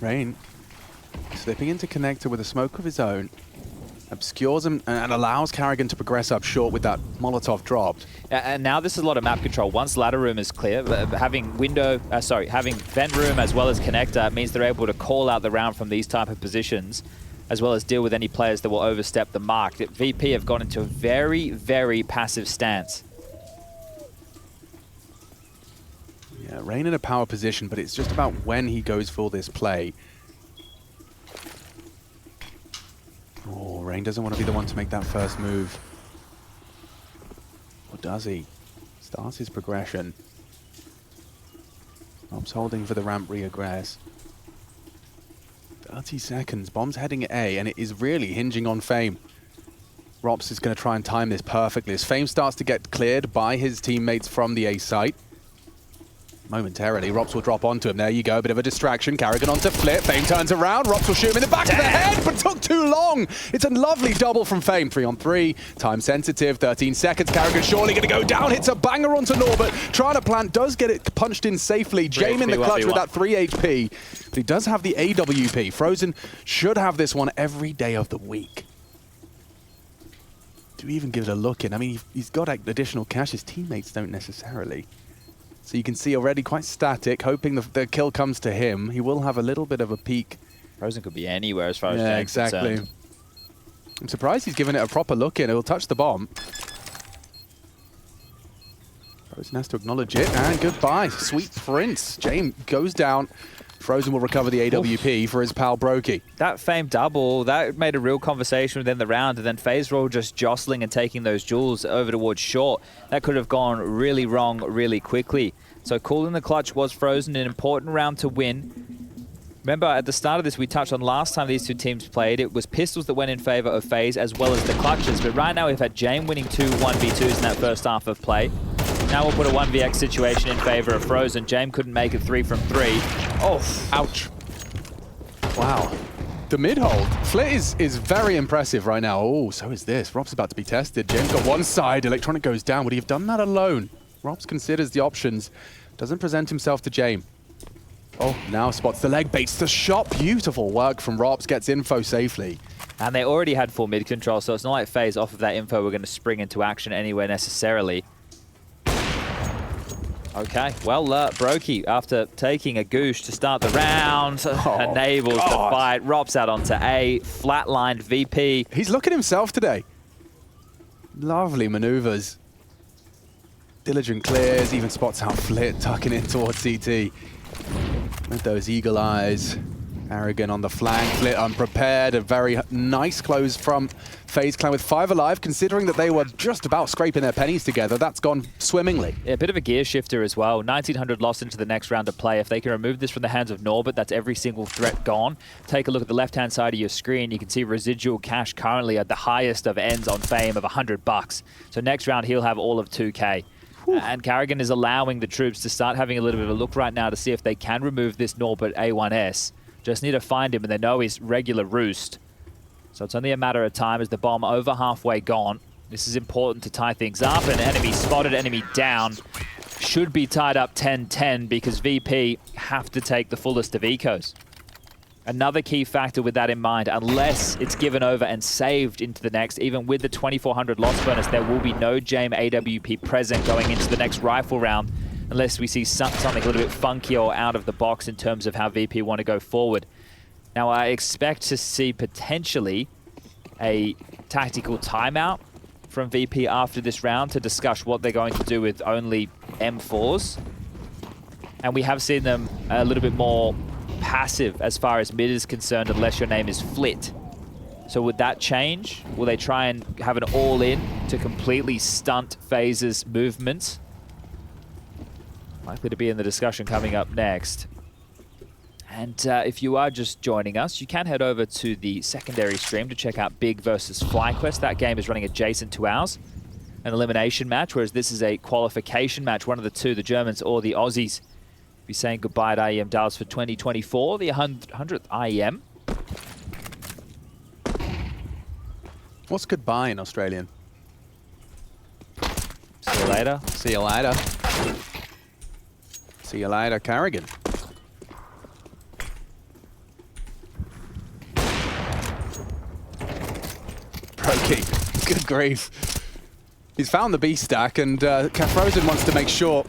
Rain slipping into connector with a smoke of his own. Obscures him and allows Carrigan to progress up short with that Molotov dropped. And now this is a lot of map control. Once ladder room is clear, having vent room as well as connector means they're able to call out the round from these type of positions, as well as deal with any players that will overstep the mark. VP have gone into a very, very passive stance. Yeah, Rain in a power position, but it's just about when he goes for this play. Oh, Rain doesn't want to be the one to make that first move. Or does he? Starts his progression. Rob's holding for the ramp reaggress. 30 seconds. Bomb's heading at A, and it is really hinging on Fame. Rops is going to try and time this perfectly. As Fame starts to get cleared by his teammates from the A site. Momentarily, Rops will drop onto him. There you go, a bit of a distraction. Carrigan onto Flip. Fame turns around. Rops will shoot him in the back of the head, but took too long. It's a lovely double from Fame. 3 on 3. Time sensitive. 13 seconds. Carrigan surely going to go down. Hits a banger onto Norbert. Trying to plant. Does get it punched in safely. Jame in the clutch with that 3 HP. But he does have the AWP. Frozen should have this one every day of the week. Do we even give it a look in? I mean, he's got additional cash. His teammates don't necessarily. So you can see already quite static, hoping the kill comes to him. He will have a little bit of a peek. Frozen could be anywhere as far as yeah, exactly. Concerned. I'm surprised he's given it a proper look in. It will touch the bomb. Frozen has to acknowledge it, and goodbye. Sweet Prince. Jame goes down. Frozen will recover the AWP for his pal Brokey. That Fame double, that made a real conversation within the round, and then FaZe were all just jostling and taking those jewels over towards short. That could have gone really wrong really quickly. So calling the clutch was Frozen, an important round to win. Remember, at the start of this, we touched on last time these two teams played, it was pistols that went in favor of FaZe as well as the clutches. But right now, we've had Jame winning 2 1v2s in that first half of play. Now we'll put a 1vx situation in favor of Frozen. Jame couldn't make it 3 from 3. Oh, ouch. Wow. The mid-hold. Flit is very impressive right now. Oh, so is this. Rob's about to be tested. James got one side. Electronic goes down. Would he have done that alone? Robs considers the options. Doesn't present himself to Jame. Oh, now spots the leg, baits the shot. Beautiful work from Robs. Gets info safely. And they already had full mid control, so it's not like FaZe off of that info we're going to spring into action anywhere necessarily. Okay, well, Brokey, after taking a goosh to start the round, enables the fight. Rops out onto A, flatlined VP. He's looking himself today. Lovely maneuvers. Diligent clears, even spots out Flit, tucking in towards CT. With those eagle eyes. Arrogant on the flank, Flit unprepared. A very nice close from FaZe Clan with 5 alive, considering that they were just about scraping their pennies together. That's gone swimmingly. Yeah, a bit of a gear shifter as well. 1900 lost into the next round of play. If they can remove this from the hands of Norbert, that's every single threat gone. Take a look at the left-hand side of your screen. You can see residual cash currently at the highest of ends on Fame of $100. So next round, he'll have all of 2K. And Carrigan is allowing the troops to start having a little bit of a look right now to see if they can remove this Norbert A1S. Just need to find him, and they know he's regular roost. So it's only a matter of time as the bomb over halfway gone. This is important to tie things up. An enemy spotted, enemy down. Should be tied up 10-10 because VP have to take the fullest of ecos. Another key factor with that in mind, unless it's given over and saved into the next, even with the 2400 loss bonus, there will be no Jame AWP present going into the next rifle round, unless we see something a little bit funky or out of the box in terms of how VP want to go forward. Now, I expect to see potentially a tactical timeout from VP after this round to discuss what they're going to do with only M4s. And we have seen them a little bit more passive as far as mid is concerned, unless your name is Flit. So would that change? Will they try and have an all-in to completely stunt FaZe's movements? Likely to be in the discussion coming up next. And if you are just joining us, you can head over to the secondary stream to check out Big versus FlyQuest. That game is running adjacent to ours. An elimination match, whereas this is a qualification match. One of the two, the Germans or the Aussies, be saying goodbye to IEM Dallas for 2024, the 100th IEM. What's goodbye in Australian? See you later. See you later. See you later, Carrigan. Brokey, good grief. He's found the B stack, and Frozen wants to make sure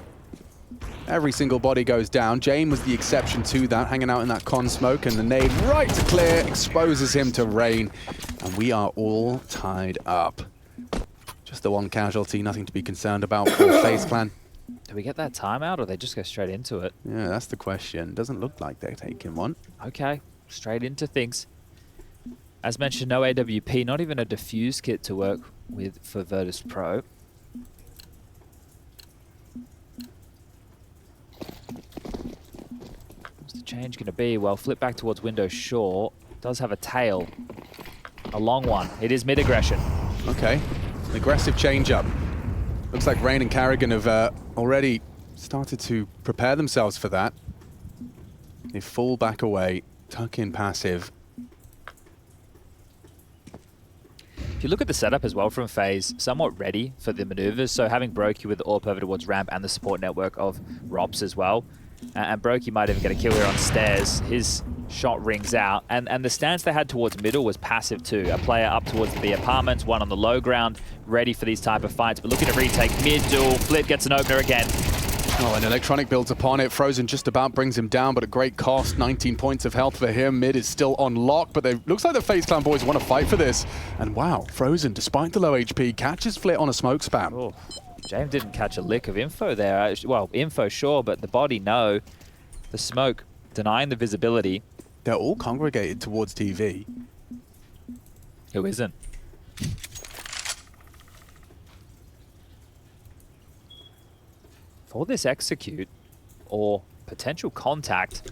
every single body goes down. Jane was the exception to that, hanging out in that con smoke, and the nade right to clear exposes him to rain. And we are all tied up. Just the one casualty, nothing to be concerned about for FaZe Clan. Do we get that timeout, or they just go straight into it? Yeah, that's the question. Doesn't look like they're taking one. Okay, straight into things. As mentioned, no AWP, not even a diffuse kit to work with for Virtus.pro. What's the change going to be? Well, flip back towards window short. Does have a tail. A long one. It is mid-aggression. Okay, an aggressive change-up. Looks like Rain and Carrigan have already started to prepare themselves for that. They fall back away, tuck in passive. If you look at the setup as well from FaZe, somewhat ready for the maneuvers. So having Brokey with the AWP over towards ramp and the support network of Robs as well. And Brokey might even get a kill here on stairs. His shot rings out. And the stance they had towards middle was passive too. A player up towards the apartments, one on the low ground, ready for these type of fights. But looking to retake mid-duel. Flit gets an opener again. Oh, and Electronic builds upon it. Frozen just about brings him down, but at great cost. 19 points of health for him. Mid is still on lock, but looks like the FaZe Clan boys want to fight for this. And wow, Frozen, despite the low HP, catches Flit on a smoke spam. Oh, James didn't catch a lick of info there. Well, info sure, but the body no. The smoke denying the visibility. They're all congregated towards TV. Who isn't? For this execute or potential contact,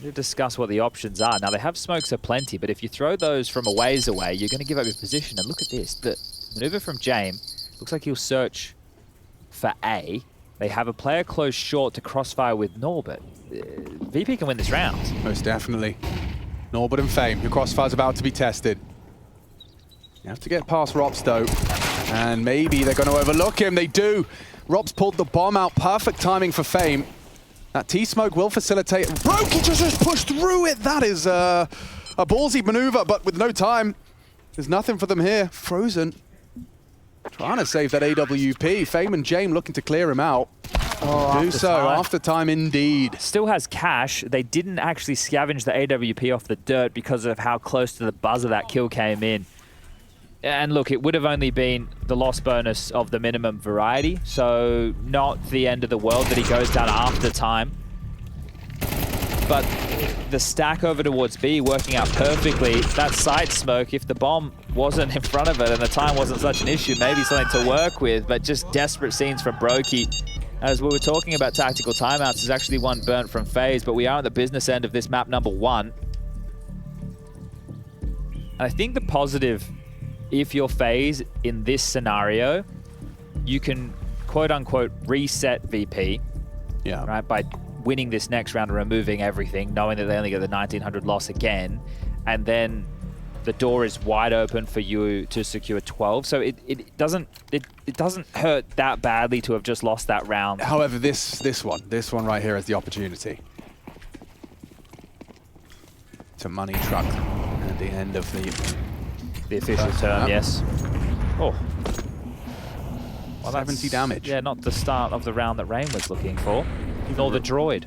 to discuss what the options are. Now, they have smokes aplenty, but if you throw those from a ways away, you're going to give up your position. And look at this. The maneuver from James looks like he'll search for A. They have a player close short to crossfire with Norbert. VP can win this round. Most definitely. Norbert and Fame, your crossfire's about to be tested. You have to get past Rops, though. And maybe they're going to overlook him. They do. Rob's pulled the bomb out. Perfect timing for Fame. That T-Smoke will facilitate. Brokey just pushed through it. That is a ballsy maneuver, but with no time. There's nothing for them here. Frozen trying to save that AWP. Fame and Jame looking to clear him out. Oh, do so after time indeed. Still has cash. They didn't actually scavenge the AWP off the dirt because of how close to the buzzer that kill came in. And look, it would have only been the loss bonus of the minimum variety, so not the end of the world that he goes down after time. But the stack over towards B working out perfectly. That side smoke, if the bomb wasn't in front of it and the time wasn't such an issue, maybe something to work with, but just desperate scenes from Brokey. As we were talking about tactical timeouts, there's actually one burnt from FaZe, but we are at the business end of this map number 1. And I think the positive, if you're FaZe in this scenario, you can quote-unquote reset VP, right, by winning this next round and removing everything, knowing that they only get the 1900 loss again, and then the door is wide open for you to secure 12. So it doesn't hurt that badly to have just lost that round. However, this one right here is the opportunity. It's a money truck at the end of the official term, yes. Oh. Well, 70 damage. Yeah, not the start of the round that Rain was looking for. Nor the droid.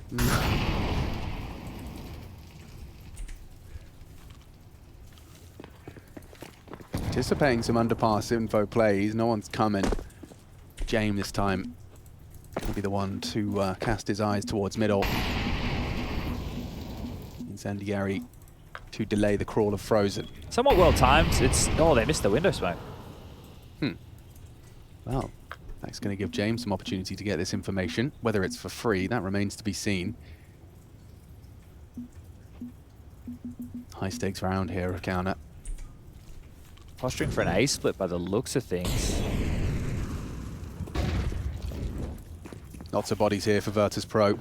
Anticipating some underpass info plays. No one's coming. James this time He'll be the one to cast his eyes towards middle. Incendiary to delay the crawl of Frozen. Somewhat well timed. It's they missed the window smoke. Well, that's going to give James some opportunity to get this information. Whether it's for free, that remains to be seen. High stakes round here, Counter. Posturing for an A split by the looks of things. Lots of bodies here for Virtus.pro.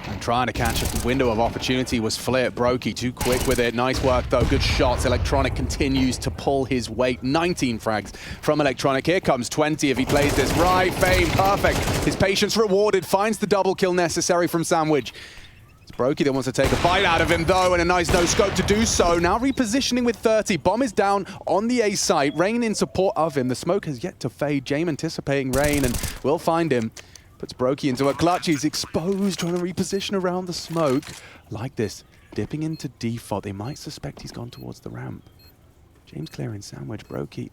And trying to catch a window of opportunity was Flit. Brokey too quick with it. Nice work though, good shots. Electronic continues to pull his weight. 19 frags from Electronic. Here comes 20 if he plays this right. Fame, perfect. His patience rewarded, finds the double kill necessary from Sandwich. It's Brokey that wants to take a bite out of him though, and a nice no scope to do so. Now repositioning with 30. Bomb is down on the A site. Rain in support of him. The smoke has yet to fade. Jame anticipating Rain and will find him. Puts Brokey into a clutch. He's exposed, trying to reposition around the smoke. Like this, dipping into default. They might suspect he's gone towards the ramp. James clearing Sandwich. Brokey,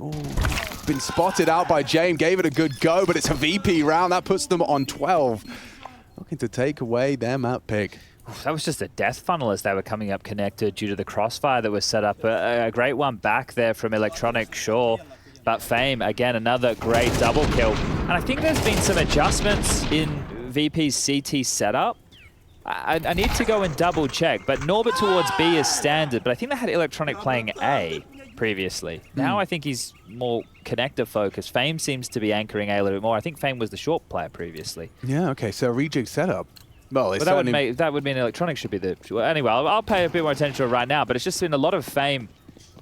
been spotted out by James. Gave it a good go, but it's a VP round. That puts them on 12. Looking to take away their map pick. That was just a death funnel as they were coming up connected due to the crossfire that was set up. A great one back there from Electronic, sure. But Fame, again, another great double kill. And I think there's been some adjustments in VP's CT setup. I need to go and double check, but Norbert towards B is standard, but I think they had Electronic playing A previously. Now I think he's more connector focused. Fame seems to be anchoring A a little bit more. I think Fame was the short player previously. Yeah, okay, so rejig setup. Well, it's that would mean Electronic should be the... Well, anyway, I'll pay a bit more attention to it right now, but it's just been a lot of Fame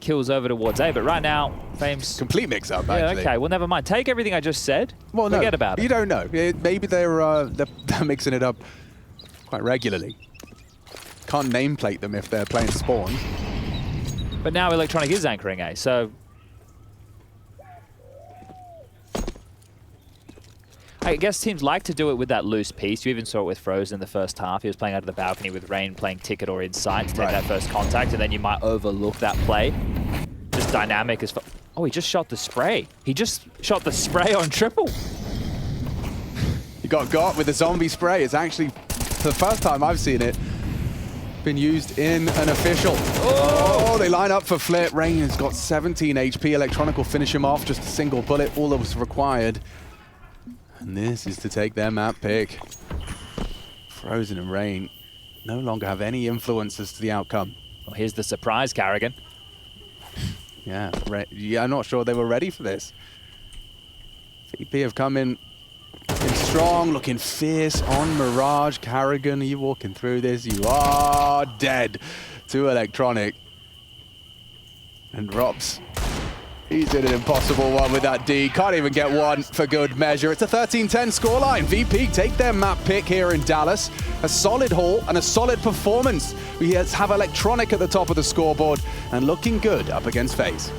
kills over towards A, but right now, Fame's... Complete mix-up, yeah, actually. okay, well, never mind. Take everything I just said, well, forget about it. You don't know. Maybe they're mixing it up quite regularly. Can't nameplate them if they're playing Spawn. But now Electronic is anchoring A, so... I guess teams like to do it with that loose piece. You even saw it with Frozen in the first half. He was playing out of the balcony with Rain playing Ticket or Inside to take that first contact, and then you might overlook that play. Just dynamic as far. Oh, he just shot the spray. He just shot the spray on triple. He got with the zombie spray. It's actually the first time I've seen it been used in an official. Oh, they line up for Flit. Rain has got 17 HP. Electronic will finish him off. Just a single bullet, all that was required. And this is to take their map pick. Frozen and Rain no longer have any influence as to the outcome. Well, here's the surprise, Carrigan. Yeah, I'm not sure they were ready for this. VP have come in strong, looking fierce on Mirage. Carrigan, are you walking through this? You are dead to Electronic. And Rops, he's in an impossible one with that D. Can't even get one for good measure. It's a 13-10 scoreline. VP take their map pick here in Dallas. A solid haul and a solid performance. We have Electronic at the top of the scoreboard and looking good up against FaZe.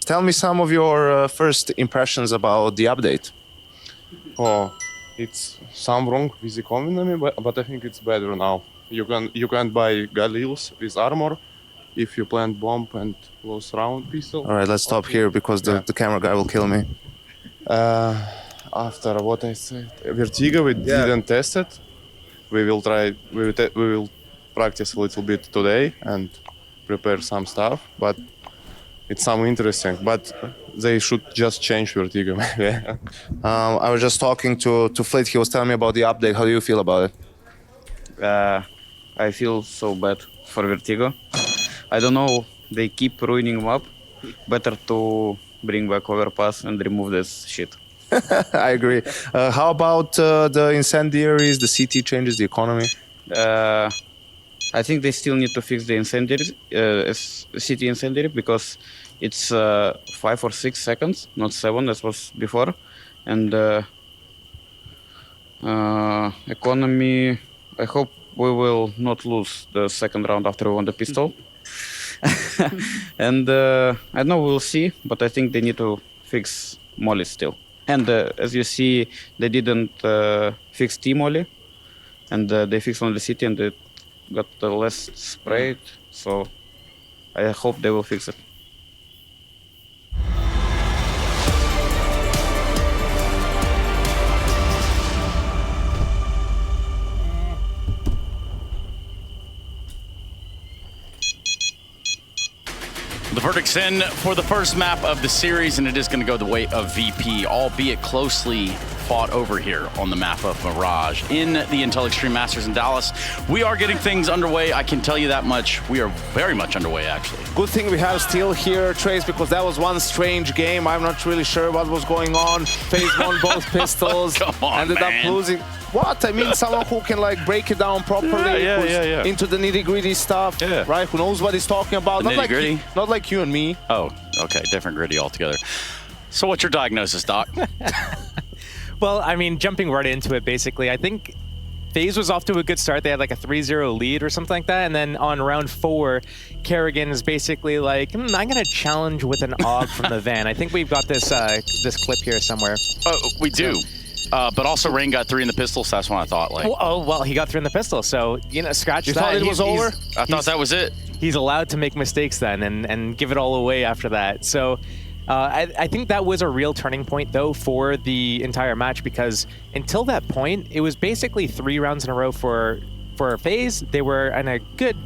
Tell me some of your first impressions about the update. Oh, it's some wrong with the economy, but I think it's better now. You can buy Galils with armor if you plant bomb and close round pistol. All right, let's stop here because the camera guy will kill me. After what I said, Vertigo, we didn't test it. we will try. We will practice a little bit today and prepare some stuff. But it's some interesting. But they should just change Vertigo. Maybe. I was just talking to Fleet. He was telling me about the update. How do you feel about it? I feel so bad for Vertigo. I don't know, they keep ruining map. Better to bring back Overpass and remove this shit. I agree. How about the incendiaries, the CT changes, the economy? I think they still need to fix the incendiary, city incendiary, because it's 5 or 6 seconds, not 7 as was before. And economy, I hope we will not lose the second round after we won the pistol. And I know we'll see, but I think they need to fix Molly still. And as you see, they didn't fix T-Molly, and they fixed only city, and it got less sprayed. So I hope they will fix it. The verdict's in for the first map of the series, and it is going to go the way of VP, albeit closely fought over here on the map of Mirage. In the Intel Extreme Masters in Dallas, we are getting things underway. I can tell you that much. We are very much underway, actually. Good thing we have Steel here, Trace, because that was one strange game. I'm not really sure what was going on. FaZe won both pistols. Come on, ended man. up losing. What? I mean, someone who can like break it down properly, who's into the nitty-gritty stuff, right? Who knows what he's talking about? Not like you and me. Oh, okay, different gritty altogether. So what's your diagnosis, Doc? Well, I mean, jumping right into it, basically, I think FaZe was off to a good start. They had like a 3-0 lead or something like that. And then on round 4, Kerrigan is basically like, I'm going to challenge with an AUG from the van. I think we've got this this clip here somewhere. Oh, we do. But also Rain got 3 in the pistol, so that's what I thought. Like, well, he got 3 in the pistol, so, you know, scratch you that. Thought it was over? I thought that was it. He's allowed to make mistakes then and give it all away after that. So I think that was a real turning point, though, for the entire match, because until that point, it was basically 3 rounds in a row for FaZe. They were in a good,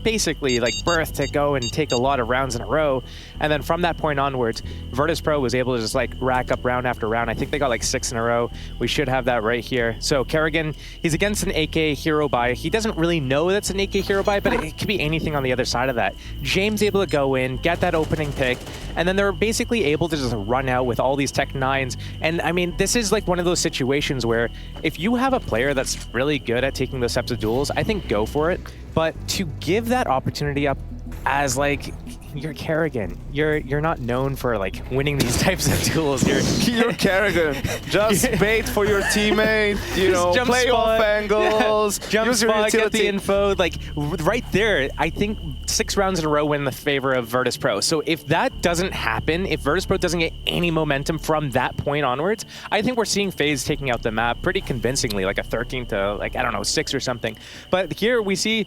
basically, like, berth to go and take a lot of rounds in a row. And then from that point onwards, Virtus.pro was able to just, like, rack up round after round. I think they got, like, 6 in a row. We should have that right here. So Kerrigan, he's against an AK hero buy. He doesn't really know that's an AK hero buy, but it could be anything on the other side of that. James able to go in, get that opening pick, and then they're basically able to just run out with all these Tech 9s. And, I mean, this is, like, one of those situations where if you have a player that's really good at taking those types of duels, I think go for it. But to give that opportunity up as, like, you're Kerrigan. You're not known for, like, winning these types of duels. You're Kerrigan. Just bait for your teammate, you know, play off angles, jump spot, get the info. Like, right there, I think 6 rounds in a row win in the favor of Virtus.pro. So if that doesn't happen, if Virtus.pro doesn't get any momentum from that point onwards, I think we're seeing FaZe taking out the map pretty convincingly, like a 13 to, like, I don't know, 6 or something. But here we see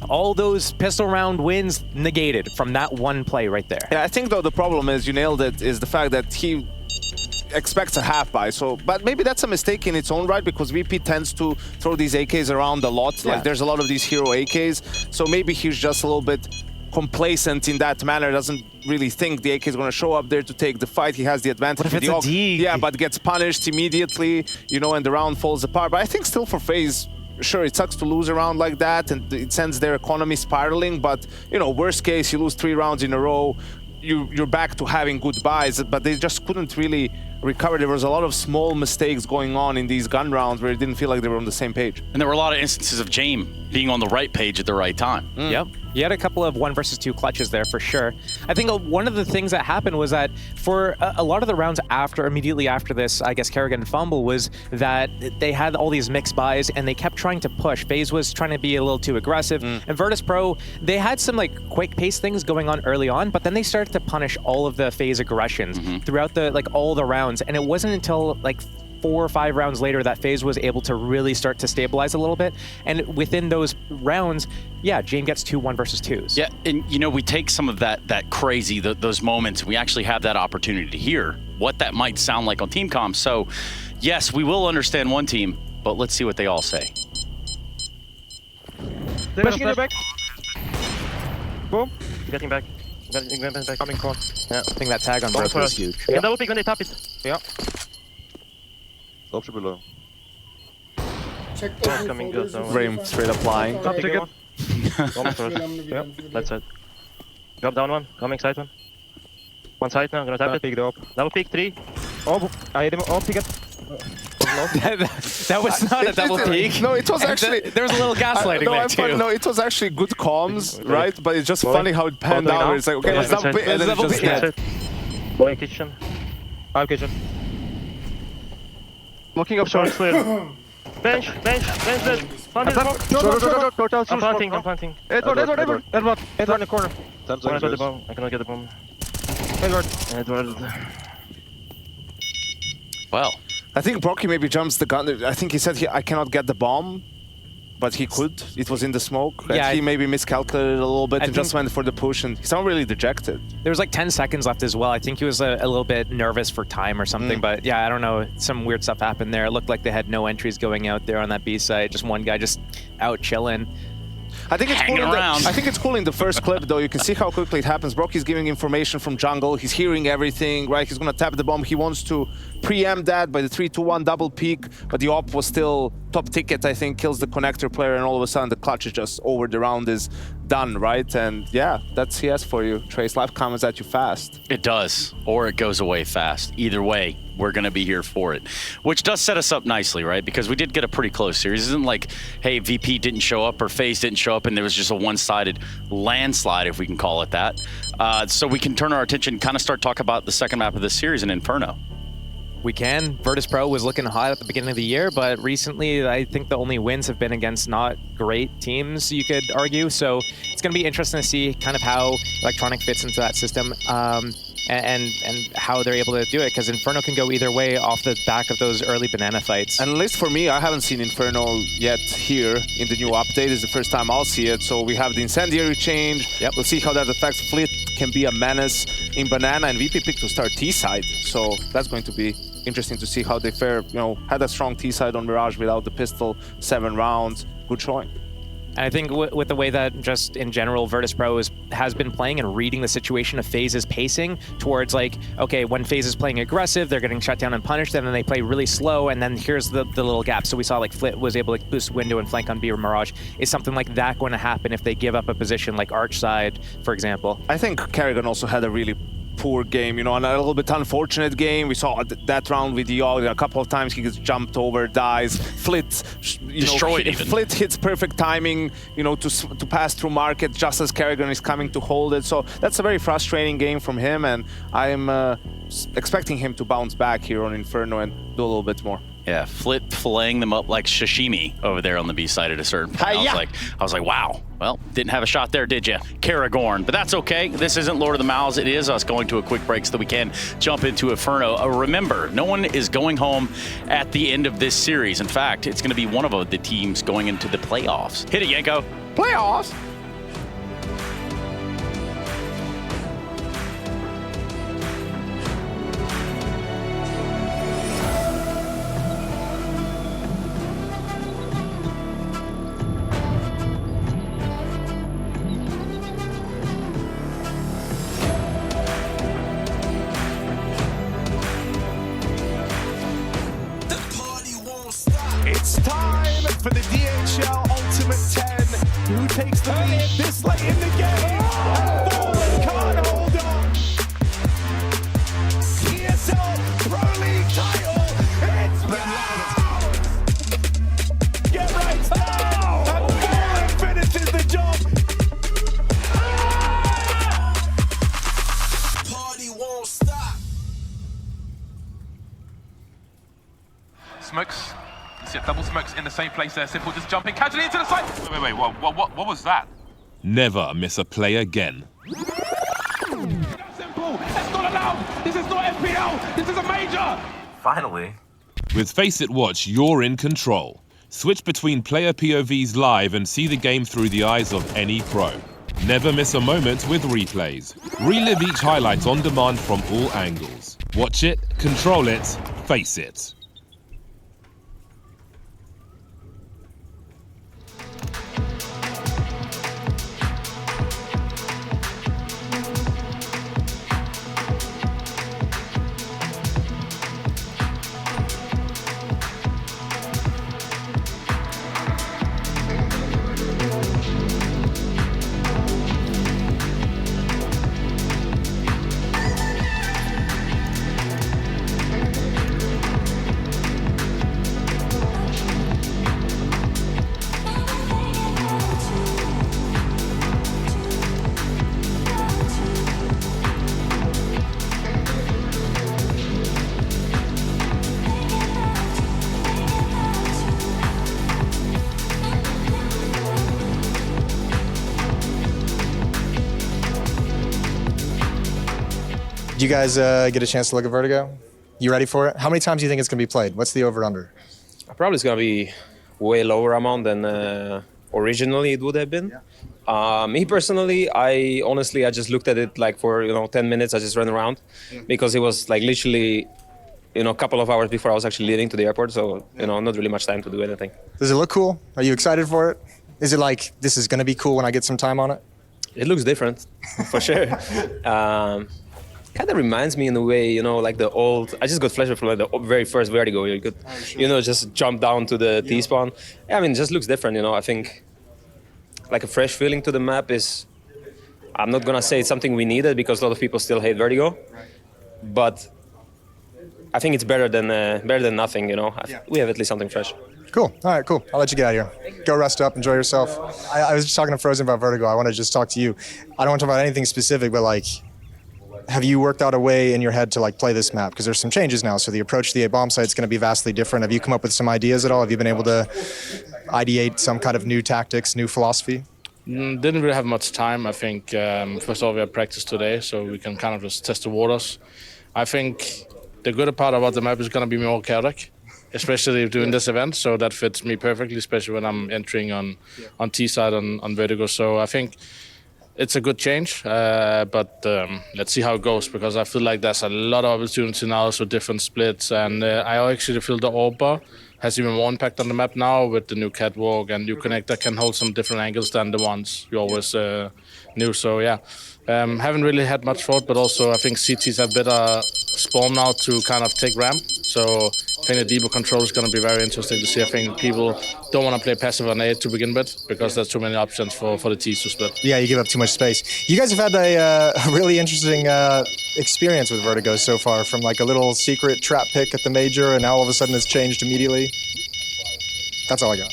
all those pistol round wins negated from that one play right there. Yeah, I think, though, the problem is, you nailed it, is the fact that he expects a half buy. So, but maybe that's a mistake in its own right, because VP tends to throw these AKs around a lot. Like, there's a lot of these hero AKs. So maybe he's just a little bit complacent in that manner, doesn't really think the AK is going to show up there to take the fight. He has the advantage. What if it's a dig? Yeah, but gets punished immediately, you know, and the round falls apart. But I think still for FaZe, sure, it sucks to lose a round like that, and it sends their economy spiraling, but, you know, worst case, you lose 3 rounds in a row, you're back to having good buys, but they just couldn't really recover. There was a lot of small mistakes going on in these gun rounds where it didn't feel like they were on the same page. And there were a lot of instances of James being on the right page at the right time. Yep. He had a couple of 1 versus 2 clutches there for sure. I think one of the things that happened was that for a lot of the rounds immediately after this, I guess, Kerrigan fumble, was that they had all these mixed buys and they kept trying to push. FaZe was trying to be a little too aggressive. And Virtus.pro, they had some, like, quick pace things going on early on, but then they started to punish all of the FaZe aggressions throughout the, like, all the rounds. And it wasn't until, like, 4 or 5 rounds later that FaZe was able to really start to stabilize a little bit. And within those rounds, yeah, James gets 2 1 versus 2s. Yeah, and you know, we take some of that crazy, those moments, we actually have that opportunity to hear what that might sound like on team comms. So yes, we will understand one team, but let's see what they all say. Flashing in your back. Boom. Getting back. Getting back. Coming core. Yeah. I think that tag on Bomb Brook for was us. huge. You can double pick when they tap it. Yeah. Option below. Check those new Coming folders good, and though. see Rain if I- straight up flying. That's Top alright. ticket. Bomb That's for good, us. I'm gonna be done for the That's day. it. Drop down one. Coming side one. One side now. Gonna tap it. Pick the op. Double pick 3. Oh, I hit him. Oh, pick it. That was not a double peak. No, it was And actually. there was a little gaslighting no, there I'm fine. too. No, it was actually good comms, right? But it's just funny how it panned Going out. now. It's like, okay, let's double pick, and then it's just dead. Going kitchen. I'll kitchen. Looking up short clear. Bench. Dead. Plant is smoke. I'm planting. Edward in the corner. I cannot get the bomb. I cannot get the bomb. Edward. Well, I think Brocky maybe jumps the gun. I think he said I cannot get the bomb, but he could. It was in the smoke. Yeah, And he maybe miscalculated a little bit I and just went for the push, and he's not really dejected. There was like 10 seconds left as well. I think he was a little bit nervous for time or something, but yeah, I don't know. Some weird stuff happened there. It looked like they had no entries going out there on that B side. Just one guy just out chilling. I think it's Hanging cool. around. I think it's cool in the first clip, though. You can see how quickly it happens. Brocky's giving information from jungle. He's hearing everything, right? He's gonna tap the bomb. He wants to preempt that by the 3-2-1 double peak, but the op was still top ticket. I think kills the connector player, and all of a sudden the clutch is just over. The round is done, right? And yeah, that's CS for you. Trace, life comes at you fast. it does, or it goes away fast. Either way, we're going to be here for it, which does set us up nicely, right? Because we did get a pretty close series. It isn't like, hey, VP didn't show up or FaZe didn't show up and there was just a one-sided landslide, if we can call it that. So we can turn our attention, kind of start talking about the second map of this series in Inferno. We can. Virtus.pro was looking hot at the beginning of the year, but recently I think the only wins have been against not great teams, you could argue. So it's going to be interesting to see kind of how Electronic fits into that system and how they're able to do it, because Inferno can go either way off the back of those early banana fights. And at least for me, I haven't seen Inferno yet here in the new update. It's the first time I'll see it. So we have the Incendiary change. Yep. We'll see how that affects Fleet. Can be a menace in Banana, and VP picked to start T-side. So that's going to be interesting to see how they fare. You know, had a strong T-side on Mirage without the pistol, 7 rounds. Good showing. And I think with the way that just in general Virtus.pro has been playing and reading the situation of FaZe's pacing towards like, okay, when FaZe is playing aggressive, they're getting shut down and punished, and then they play really slow, and then here's the little gap. So we saw like Flit was able to boost window and flank on B or Mirage. Is something like that going to happen if they give up a position like Arch side, for example? I think Kerrigan also had a really poor game, you know, and a little bit unfortunate game. We saw that round with Yogg a couple of times. He gets jumped over, dies. Flit, Destroyed even. Flit hits perfect timing, you know, to pass through market just as Kerrigan is coming to hold it. So that's a very frustrating game from him, and I'm expecting him to bounce back here on Inferno and do a little bit more. Yeah, Flit filleting them up like sashimi over there on the B side at a certain point. I was like, wow. Well, didn't have a shot there, did you? Karagorn, but that's okay. This isn't Lord of the Mouths. It is us going to a quick break so that we can jump into Inferno. Remember, no one is going home at the end of this series. In fact, it's going to be one of the teams going into the playoffs. Hit it, Yanko. Playoffs? It's time for the DHL Ultimate 10. Who takes the lead this late in the game? Fallen can't hold on. ESL Pro League title. It's back. Get right now. And Fallen finishes the job. Party won't stop. Smokes. You see double smokes in the same place there. Simple just jumping casually into the side. Wait, what was that? Never miss a play again. Simple. That's not allowed. This is not FPL. This is a major. Finally. With Face It Watch, you're in control. Switch between player POVs live and see the game through the eyes of any pro. Never miss a moment with replays. Relive each highlight on demand from all angles. Watch it, control it, face it. Do you guys get a chance to look at Vertigo? You ready for it? How many times do you think it's going to be played? What's the over-under? Probably it's going to be way lower amount than originally it would have been. Me personally, I just looked at it like for 10 minutes. I just ran around because it was like literally a couple of hours before I was actually leaving to the airport. So not really much time to do anything. Does it look cool? Are you excited for it? Is it like this is going to be cool when I get some time on it? It looks different, for sure. Kind of reminds me in a way, like the old. I just got flashback from like the very first Vertigo. You could, just jump down to the T-spawn. Yeah, I mean, it just looks different. I think like a fresh feeling to the map is. I'm not gonna say it's something we needed because a lot of people still hate Vertigo, but I think it's better than nothing. We have at least something fresh. Cool. All right, cool. I'll let you get out of here. Go rest up, enjoy yourself. I was just talking to Frozen about Vertigo. I want to just talk to you. I don't want to talk about anything specific, but like, have you worked out a way in your head to like play this map? Because there's some changes now, so the approach to the A bomb site is going to be vastly different. Have you come up with some ideas at all? Have you been able to ideate some kind of new tactics, new philosophy? Didn't really have much time. I think first of all we had practice today, so we can kind of just test the waters. I think the good part about the map is going to be more chaotic, especially doing this event. So that fits me perfectly, especially when I'm entering on T side on Vertigo. So I think it's a good change, but let's see how it goes, because I feel like there's a lot of opportunity now, so different splits, and I actually feel the AWP has even more impact on the map now with the new catwalk and new connector can hold some different angles than the ones you always knew. So yeah, haven't really had much thought, but also I think CTs have better spawn now to kind of take ramp. So I think the deeper control is going to be very interesting to see. I think people don't want to play passive on A to begin with because there's too many options for the T's to split. Yeah, you give up too much space. You guys have had a really interesting experience with Vertigo so far, from like a little secret trap pick at the major, and now all of a sudden it's changed immediately. That's all I got.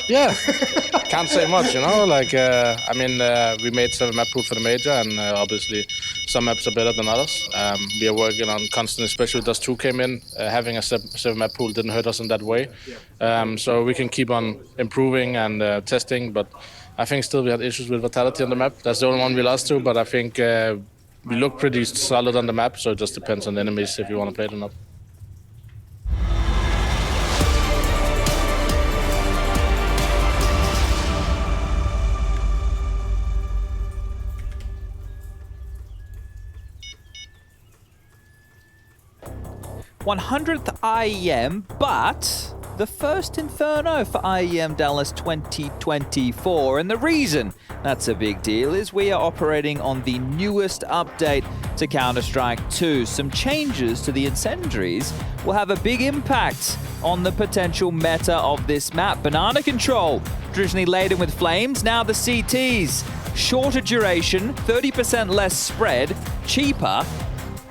Yeah, can't say much, like, I mean, we made 7 map pool for the major, and obviously some maps are better than others. We are working on constant, especially with Dust 2 came in, having a 7 map pool didn't hurt us in that way. So we can keep on improving and testing, but I think still we had issues with Vitality on the map. That's the only one we lost to, but I think we look pretty solid on the map, so it just depends on the enemies if you want to play it or not. 100th IEM, but the first Inferno for IEM Dallas 2024. And the reason that's a big deal is we are operating on the newest update to Counter-Strike 2. Some changes to the incendiaries will have a big impact on the potential meta of this map. Banana control, traditionally laden with flames, now the CTs. Shorter duration, 30% less spread, cheaper.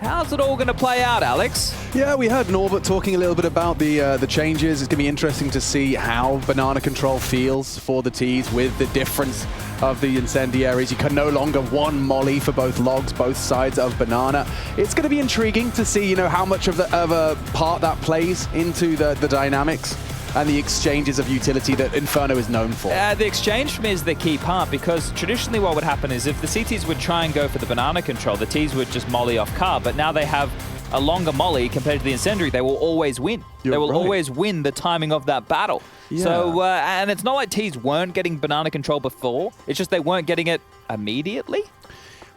How's it all going to play out, Alex? Yeah, we heard Norbert talking a little bit about the changes. It's going to be interesting to see how Banana Control feels for the Ts with the difference of the incendiaries. You can no longer one molly for both logs, both sides of Banana. It's going to be intriguing to see, how much of a part that plays into the dynamics and the exchanges of utility that Inferno is known for. The exchange for me is the key part, because traditionally what would happen is if the CTs would try and go for the banana control, the Ts would just molly off car, but now they have a longer molly compared to the incendiary. They will always win. They will always win the timing of that battle. Yeah. So, and it's not like Ts weren't getting banana control before, it's just they weren't getting it immediately.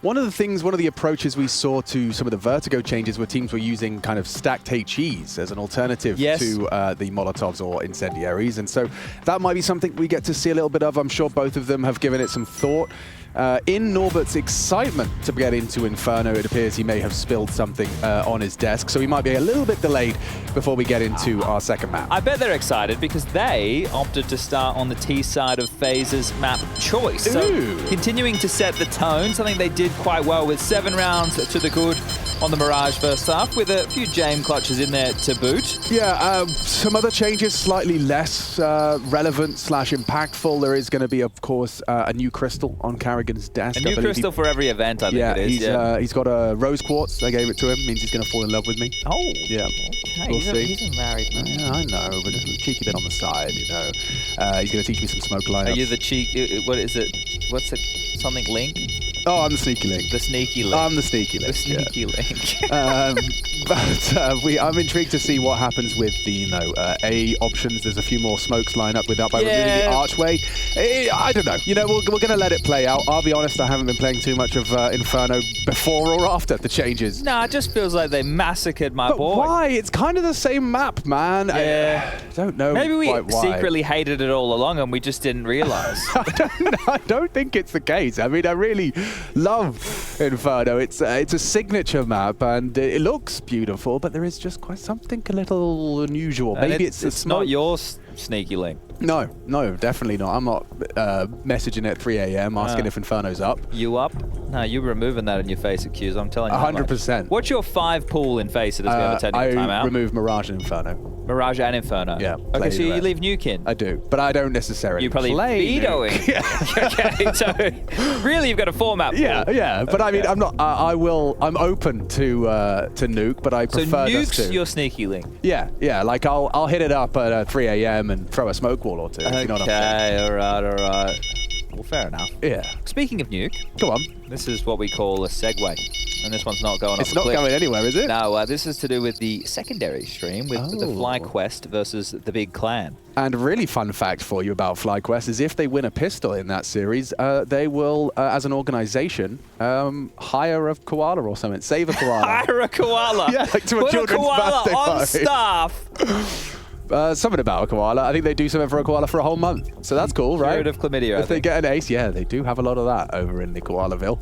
One of the approaches we saw to some of the Vertigo changes were teams were using kind of stacked HEs as an alternative to the Molotovs or incendiaries. And so that might be something we get to see a little bit of. I'm sure both of them have given it some thought. In Norbert's excitement to get into Inferno, it appears he may have spilled something on his desk, so we might be a little bit delayed before we get into our second map. I bet they're excited because they opted to start on the T side of FaZe's map choice. So continuing to set the tone, something they did quite well with 7 rounds to the good on the Mirage first half, with a few Jame clutches in there to boot. Yeah, some other changes, slightly less relevant / impactful. There is going to be, of course, a new crystal on Carrigan's desk. A new crystal for every event, I think it is. He's got a rose quartz. I gave it to him. Means he's going to fall in love with me. Oh. Yeah. Okay. We'll see. He's a married man. Yeah, I know, but a cheeky bit on the side, He's going to teach me some smoke lineups. Are you the cheek? What is it? What's it? Something Link? Oh, I'm the sneaky link. The sneaky link. I'm the sneaky link. The sneaky link. I'm intrigued to see what happens with the A options. There's a few more smokes line up with that by removing the archway. I don't know. We're going to let it play out. I'll be honest, I haven't been playing too much of Inferno before or after the changes. Nah, it just feels like they massacred my boy. Why? It's kind of the same map, man. Yeah. I don't know. Maybe we quite why. secretly hated it all along and we just didn't realize. I don't think it's the case. I mean, I really love Inferno. It's a signature map and it looks beautiful, but there is just quite something a little unusual. Maybe it's not your sneaky link. No, definitely not. I'm not messaging at 3 a.m. asking if Inferno's up. You up? No, you're removing that in your face at Q's. I'm telling you. 100%. What's your 5 pool in face that has ever technical timeout? I remove Mirage and Inferno. Mirage and Inferno? Yeah. Okay, so you leave Nuke in? I do, but I don't necessarily You probably play vetoing. Okay, so really you've got a format pool. Yeah, but I mean, I'm not. I'm open to Nuke, but I prefer so Dust 2. Nuke's your sneaky link. Yeah. Like I'll hit it up at 3 a.m. and throw a smoke wall or two. Okay, you know what I'm saying? all right. Well, fair enough. Yeah. Speaking of Nuke, go on. This is what we call a segue, and this one's not going. It's not going anywhere, is it? No, this is to do with the secondary stream with the FlyQuest versus the Big Clan. And a really fun fact for you about FlyQuest is if they win a pistol in that series, they will, as an organization, hire a koala or something. Save a koala. Hire a koala? Yeah, like to Put a children's koala birthday on party. staff. Something about a koala. I think they do something for a koala for a whole month. So that's cool, right? Cured of chlamydia, If they get an ace, yeah, they do have a lot of that over in the Koalaville.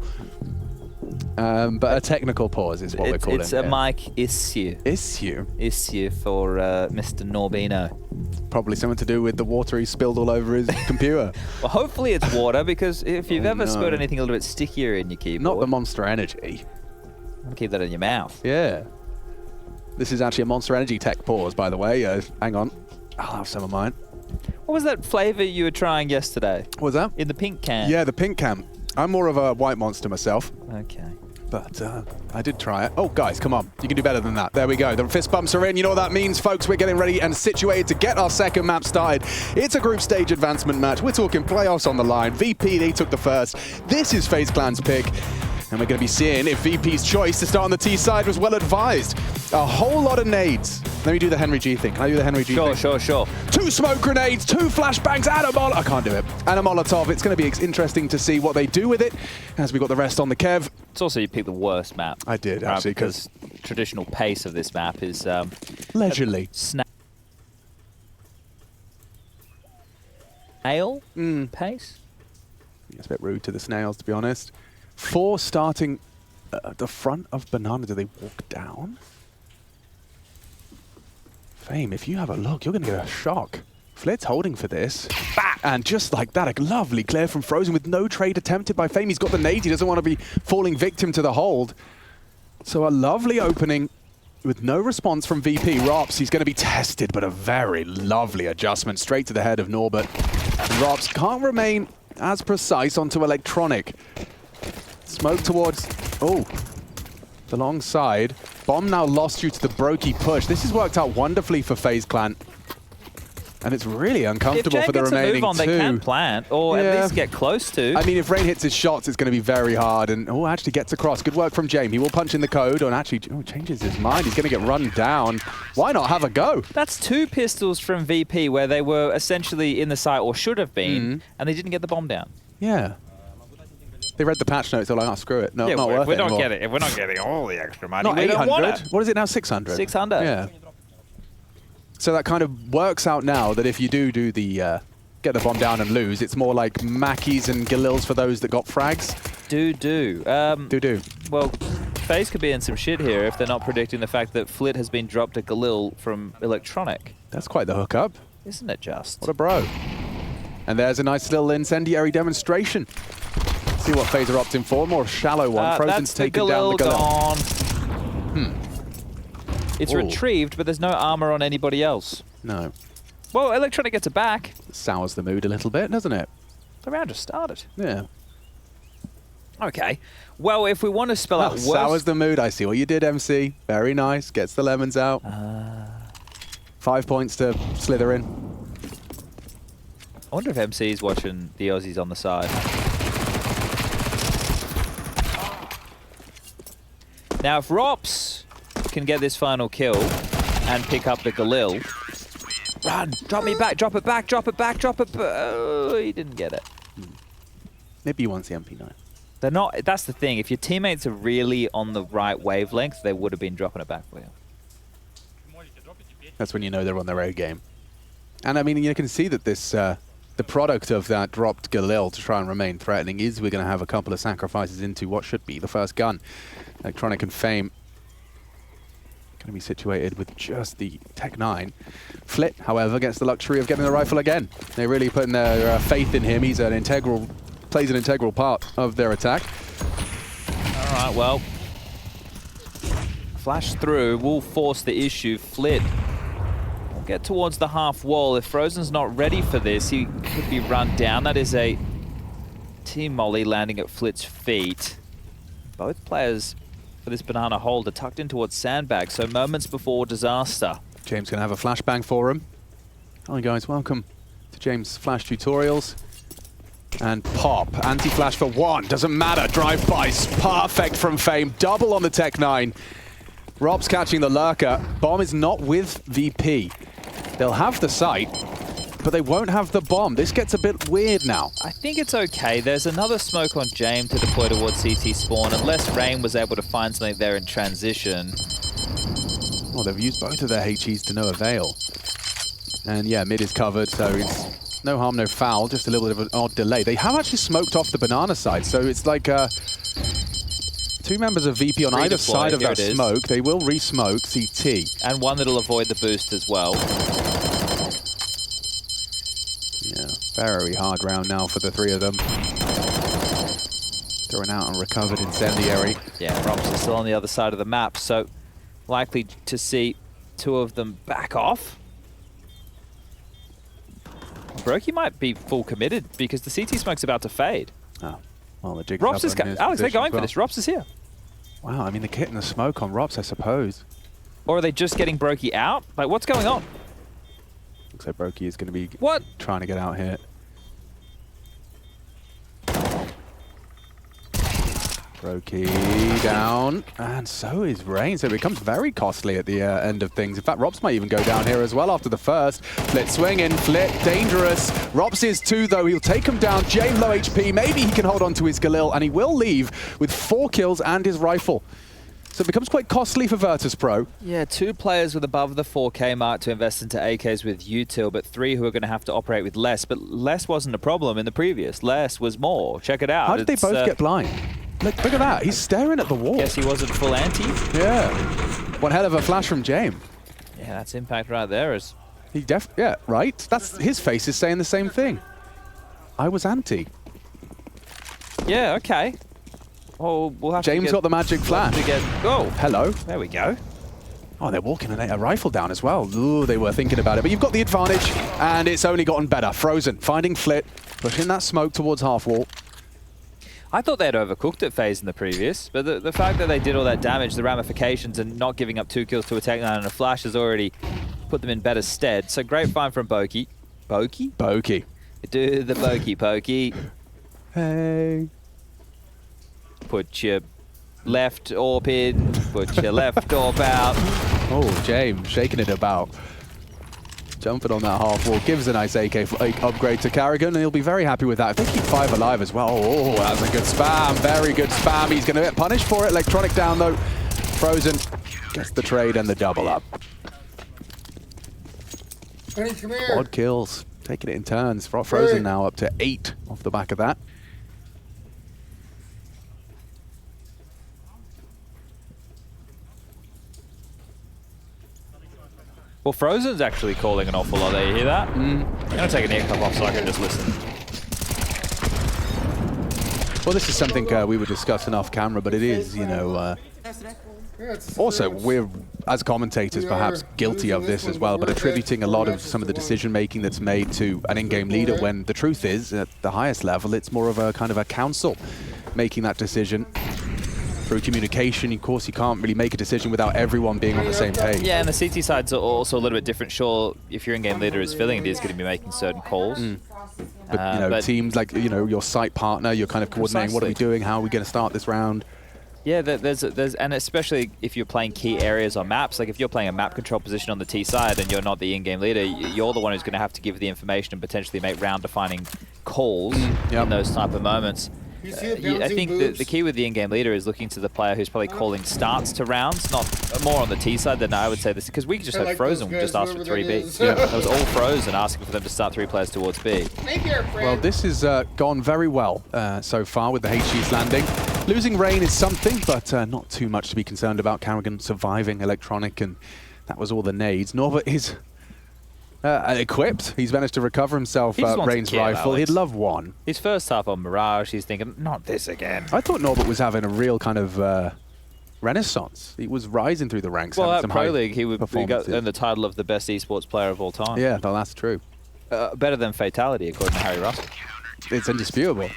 But a technical pause is what we're calling it. It's a mic issue. Issue for Mr. Norbino. Probably something to do with the water he spilled all over his computer. Well, hopefully it's water, because if you've ever spilled anything a little bit stickier in your keyboard... Not the Monster Energy. Keep that in your mouth. Yeah. This is actually a Monster Energy tech pause, by the way. Hang on. I'll have some of mine. What was that flavor you were trying yesterday? What was that? In the pink can. Yeah, the pink can. I'm more of a white monster myself. Okay. But I did try it. Oh, guys, come on. You can do better than that. There we go. The fist bumps are in. You know what that means, folks. We're getting ready and situated to get our second map started. It's a group stage advancement match. We're talking playoffs on the line. VP, they took the first. This is FaZe Clan's pick. And we're going to be seeing if VP's choice to start on the T side was well advised. A whole lot of nades. Let me do the Henry G thing. Can I do the Henry G thing? Sure. 2 smoke grenades, 2 flashbangs, and a Molotov. I can't do it. And a Molotov. It's going to be interesting to see what they do with it as we got the rest on the Kev. It's also you picked the worst map. I did, actually. Because traditional pace of this map is... leisurely. Snail pace? It's a bit rude to the snails, to be honest. 4 starting at the front of Banana. Do they walk down? Fame, if you have a look, you're going to get a shock. Flit's holding for this. And just like that, a lovely clear from Frozen with no trade attempted by Fame. He's got the nade. He doesn't want to be falling victim to the hold. So a lovely opening with no response from VP. Rops, he's going to be tested, but a very lovely adjustment straight to the head of Norbert. And Rops can't remain as precise onto Electronic. Smoke towards, the long side. Bomb now lost due to the Brokey push. This has worked out wonderfully for FaZe Clan. And it's really uncomfortable for the remaining two. They can plant, or at least get close to. I mean, if Rain hits his shots, it's going to be very hard. And, actually gets across. Good work from James. He will punch in the code, and actually changes his mind. He's going to get run down. Why not have a go? That's 2 pistols from VP where they were essentially in the site, or should have been, and they didn't get the bomb down. Yeah. They read the patch notes. They're like, screw it. No, yeah, not worth it anymore. If we're not getting all the extra money, not we don't want 800. it. What is it now? 600. 600. Yeah. So that kind of works out now that if you do the get the bomb down and lose, it's more like Mackies and Galils for those that got frags. Do. Well, FaZe could be in some shit here if they're not predicting the fact that Flit has been dropped to Galil from Electronic. That's quite the hookup. Isn't it just? What a bro. And there's a nice little incendiary demonstration. See what FaZe are opting for. More shallow one. Frozen's taken down the Galil. It's retrieved, but there's no armor on anybody else. No. Well, Electronic gets it back. Sours the mood a little bit, doesn't it? The round just started. Yeah. Okay. Well, if we want to spell out worst... Sours the mood. I see what you did, MC. Very nice. Gets the lemons out. 5 points to Slytherin. I wonder if MC is watching the Aussies on the side. Now, if Rops can get this final kill and pick up the Galil, run, drop me back, drop it back, drop it back, drop it back. Oh, he didn't get it. Maybe he wants the MP9. They're not. That's the thing. If your teammates are really on the right wavelength, they would have been dropping it back for you. That's when you know they're on their A game. And I mean, you can see that this, the product of that dropped Galil to try and remain threatening is we're going to have a couple of sacrifices into what should be the first gun. Electronic and FaZe going to be situated with just the Tech 9. Flit, however, gets the luxury of getting the rifle again. They're really putting their faith in him. He's plays an integral part of their attack. All right, well, flash through will force the issue. Flit will get towards the half wall. If Frozen's not ready for this, he could be run down. That is a team molly landing at Flit's feet. Both players for this banana hold are tucked in towards sandbag, so moments before disaster. James going to have a flashbang for him. Hi guys, welcome to James Flash Tutorials. And pop, anti-flash for one, doesn't matter, drive-bys, perfect from FaZe, double on the Tech 9. Rob's catching the lurker, bomb is not with VP. They'll have the site, but they won't have the bomb. This gets a bit weird now. I think it's okay. There's another smoke on James to deploy towards CT spawn, unless Rain was able to find something there in transition. Well, they've used both of their HEs to no avail. And yeah, mid is covered, so it's no harm, no foul, just a little bit of an odd delay. They have actually smoked off the banana side, so it's like two members of VP on either side of that smoke. They will re-smoke CT. And one that'll avoid the boost as well. Yeah, very hard round now for the three of them. Thrown out and recovered incendiary. Yeah, Rops is still on the other side of the map, so likely to see two of them back off. Brokey might be full committed because the CT smoke's about to fade. Oh, well, the jig Rops is Alex, they're going for this. Rops is here. Wow, I mean, they're getting the smoke on Rops, I suppose. Or are they just getting Brokey out? Like, what's going on? Looks like Brokey is going to be trying to get out here. Brokey down, and so is Rain, so it becomes very costly at the end of things. In fact, Rops might even go down here as well after the first. Flit swinging, Flit dangerous. Rops is too, though. He'll take him down. James low HP. Maybe he can hold on to his Galil, and he will leave with 4 kills and his rifle. So it becomes quite costly for Virtus.pro. Yeah, 2 players with above the 4K mark to invest into AKs with util, but 3 who are going to have to operate with less. But less wasn't a problem in the previous. Less was more. Check it out. How did they both get blind? Look at that. He's staring at the wall. Guess he wasn't full anti. Yeah. One hell of a flash from James. Yeah, that's impact right there. Yeah, right? That's his face is saying the same thing. I was anti. Yeah, okay. Oh, we'll have James got the magic flash. Oh, hello. There we go. Oh, they're walking a rifle down as well. Ooh, they were thinking about it. But you've got the advantage, and it's only gotten better. Frozen, finding Flit, pushing that smoke towards half wall. I thought they'd overcooked at FaZe in the previous, but the fact that they did all that damage, the ramifications, and not giving up 2 kills to a Tech 9 and a flash has already put them in better stead. So great find from Bokey. Bokey? Bokey. Do the Bokey pokey. Hey. Put your left orb in, put your left orb out. Oh, James shaking it about. Jumping on that half wall, gives a nice AK upgrade to Carrigan, and he'll be very happy with that. If they keep 5 alive as well, oh, that's a good spam, very good spam. He's going to get punished for it. Electronic down though. Frozen gets the trade and the double up. Honey, come here. Odd kills, taking it in turns. Frozen now up to 8 off the back of that. Well, Frozen's actually calling an awful lot there. You hear that? I'm going to take an ear cup off so I can just listen. Well, this is something we were discussing off camera, but it is, you know, also we're, as commentators, perhaps guilty of this as well, but attributing a lot of some of the decision-making that's made to an in-game leader when the truth is, at the highest level, it's more of a kind of a council making that decision. Through communication, of course, you can't really make a decision without everyone being on the same page. Yeah, and the CT side's also a little bit different. Sure, if your in-game leader is feeling it is going to be making certain calls. But, you know, teams like, you know, your site partner, you're kind of coordinating, what are we doing, how are we going to start this round? Yeah, and especially if you're playing key areas on maps, like if you're playing a map control position on the T side and you're not the in-game leader, you're the one who's going to have to give the information and potentially make round-defining calls in those type of moments. I think the key with the in-game leader is looking to the player who's probably calling starts to rounds, not more on the T side than I would say this, because we just had Frozen just asked for 3B. Yeah. That was all Frozen asking for them to start 3 players towards B. Well, this has gone very well so far with the HG's landing. Losing Rain is something, but not too much to be concerned about. Karrigan surviving Electronic, and that was all the nades. Norbert is equipped. He's managed to recover himself Rain's rifle. He'd love one. His first half on Mirage, he's thinking, not this again. I thought Norbert was having a real kind of renaissance. He was rising through the ranks. Well, at Pro League, he got earned the title of the best esports player of all time. Yeah, no, that's true. Better than Fatality, according to Harry Russell. It's indisputable.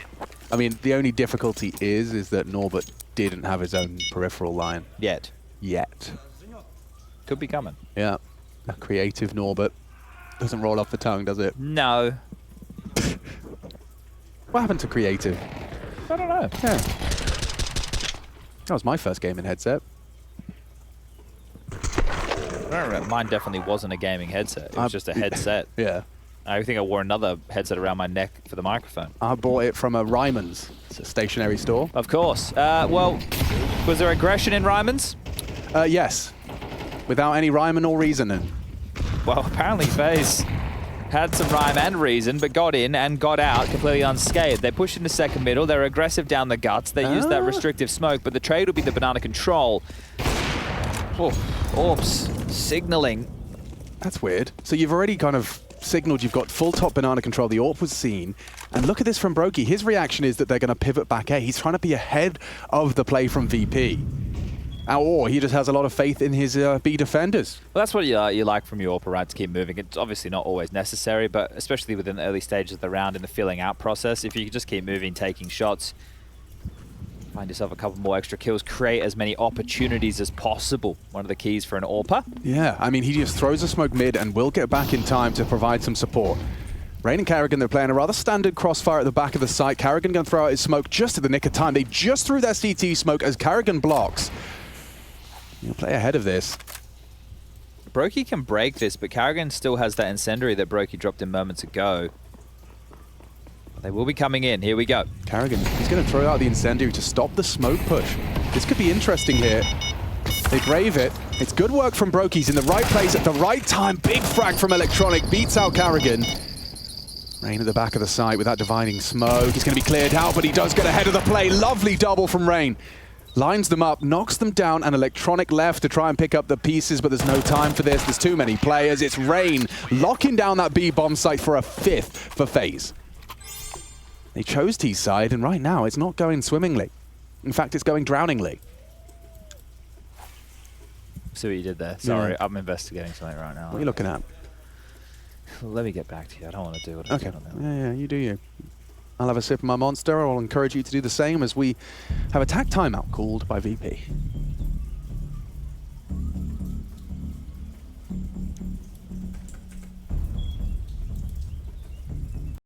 I mean, the only difficulty is that Norbert didn't have his own peripheral line. Yet. Could be coming. Yeah. A creative Norbert. Doesn't roll off the tongue, does it? No. What happened to creative? I don't know. Yeah. That was my first game in headset. Mine definitely wasn't a gaming headset. It was just a headset. Yeah. I think I wore another headset around my neck for the microphone. I bought it from a Ryman's. It's a stationary store. Of course. Well, was there aggression in Ryman's? Yes. Without any rhyme or reasoning. Well, apparently FaZe had some rhyme and reason, but got in and got out completely unscathed. They pushed into second middle. They're aggressive down the guts. They used that restrictive smoke, but the trade will be the banana control. Oh, Orbs signaling. That's weird. So you've already kind of signaled you've got full top banana control. The AWP was seen. And look at this from Brokey. His reaction is that they're going to pivot back A. He's trying to be ahead of the play from VP. Or he just has a lot of faith in his B defenders. Well, that's what you like from your AWP, right, to keep moving. It's obviously not always necessary, but especially within the early stages of the round in the filling out process, if you can just keep moving, taking shots, find yourself a couple more extra kills, create as many opportunities as possible. One of the keys for an AWPer. Yeah, I mean, he just throws a smoke mid and will get back in time to provide some support. Rain and Karrigan, they're playing a rather standard crossfire at the back of the site. Karrigan going to throw out his smoke just at the nick of time. They just threw their CT smoke as Karrigan blocks. You'll play ahead of this. Brokey can break this, but Karrigan still has that incendiary that Brokey dropped in moments ago. They will be coming in. Here we go. Karrigan, he's going to throw out the incendiary to stop the smoke push. This could be interesting here. They brave it. It's good work from Brokey. He's in the right place at the right time. Big frag from Electronic. Beats out Karrigan. Rain at the back of the site with that divining smoke. He's going to be cleared out, but he does get ahead of the play. Lovely double from Rain. Lines them up, knocks them down, and Electronic left to try and pick up the pieces, but there's no time for this. There's too many players. It's Rain locking down that B bomb site for a 5th for FaZe. They chose T's side, and right now it's not going swimmingly. In fact, it's going drowningly. See what you did there. Sorry, I'm investigating something right now. What are you looking at? Let me get back to you. I don't want to do what I did on that. Yeah, you do you. I'll have a sip of my Monster. I'll encourage you to do the same as we have a tack timeout called by VP.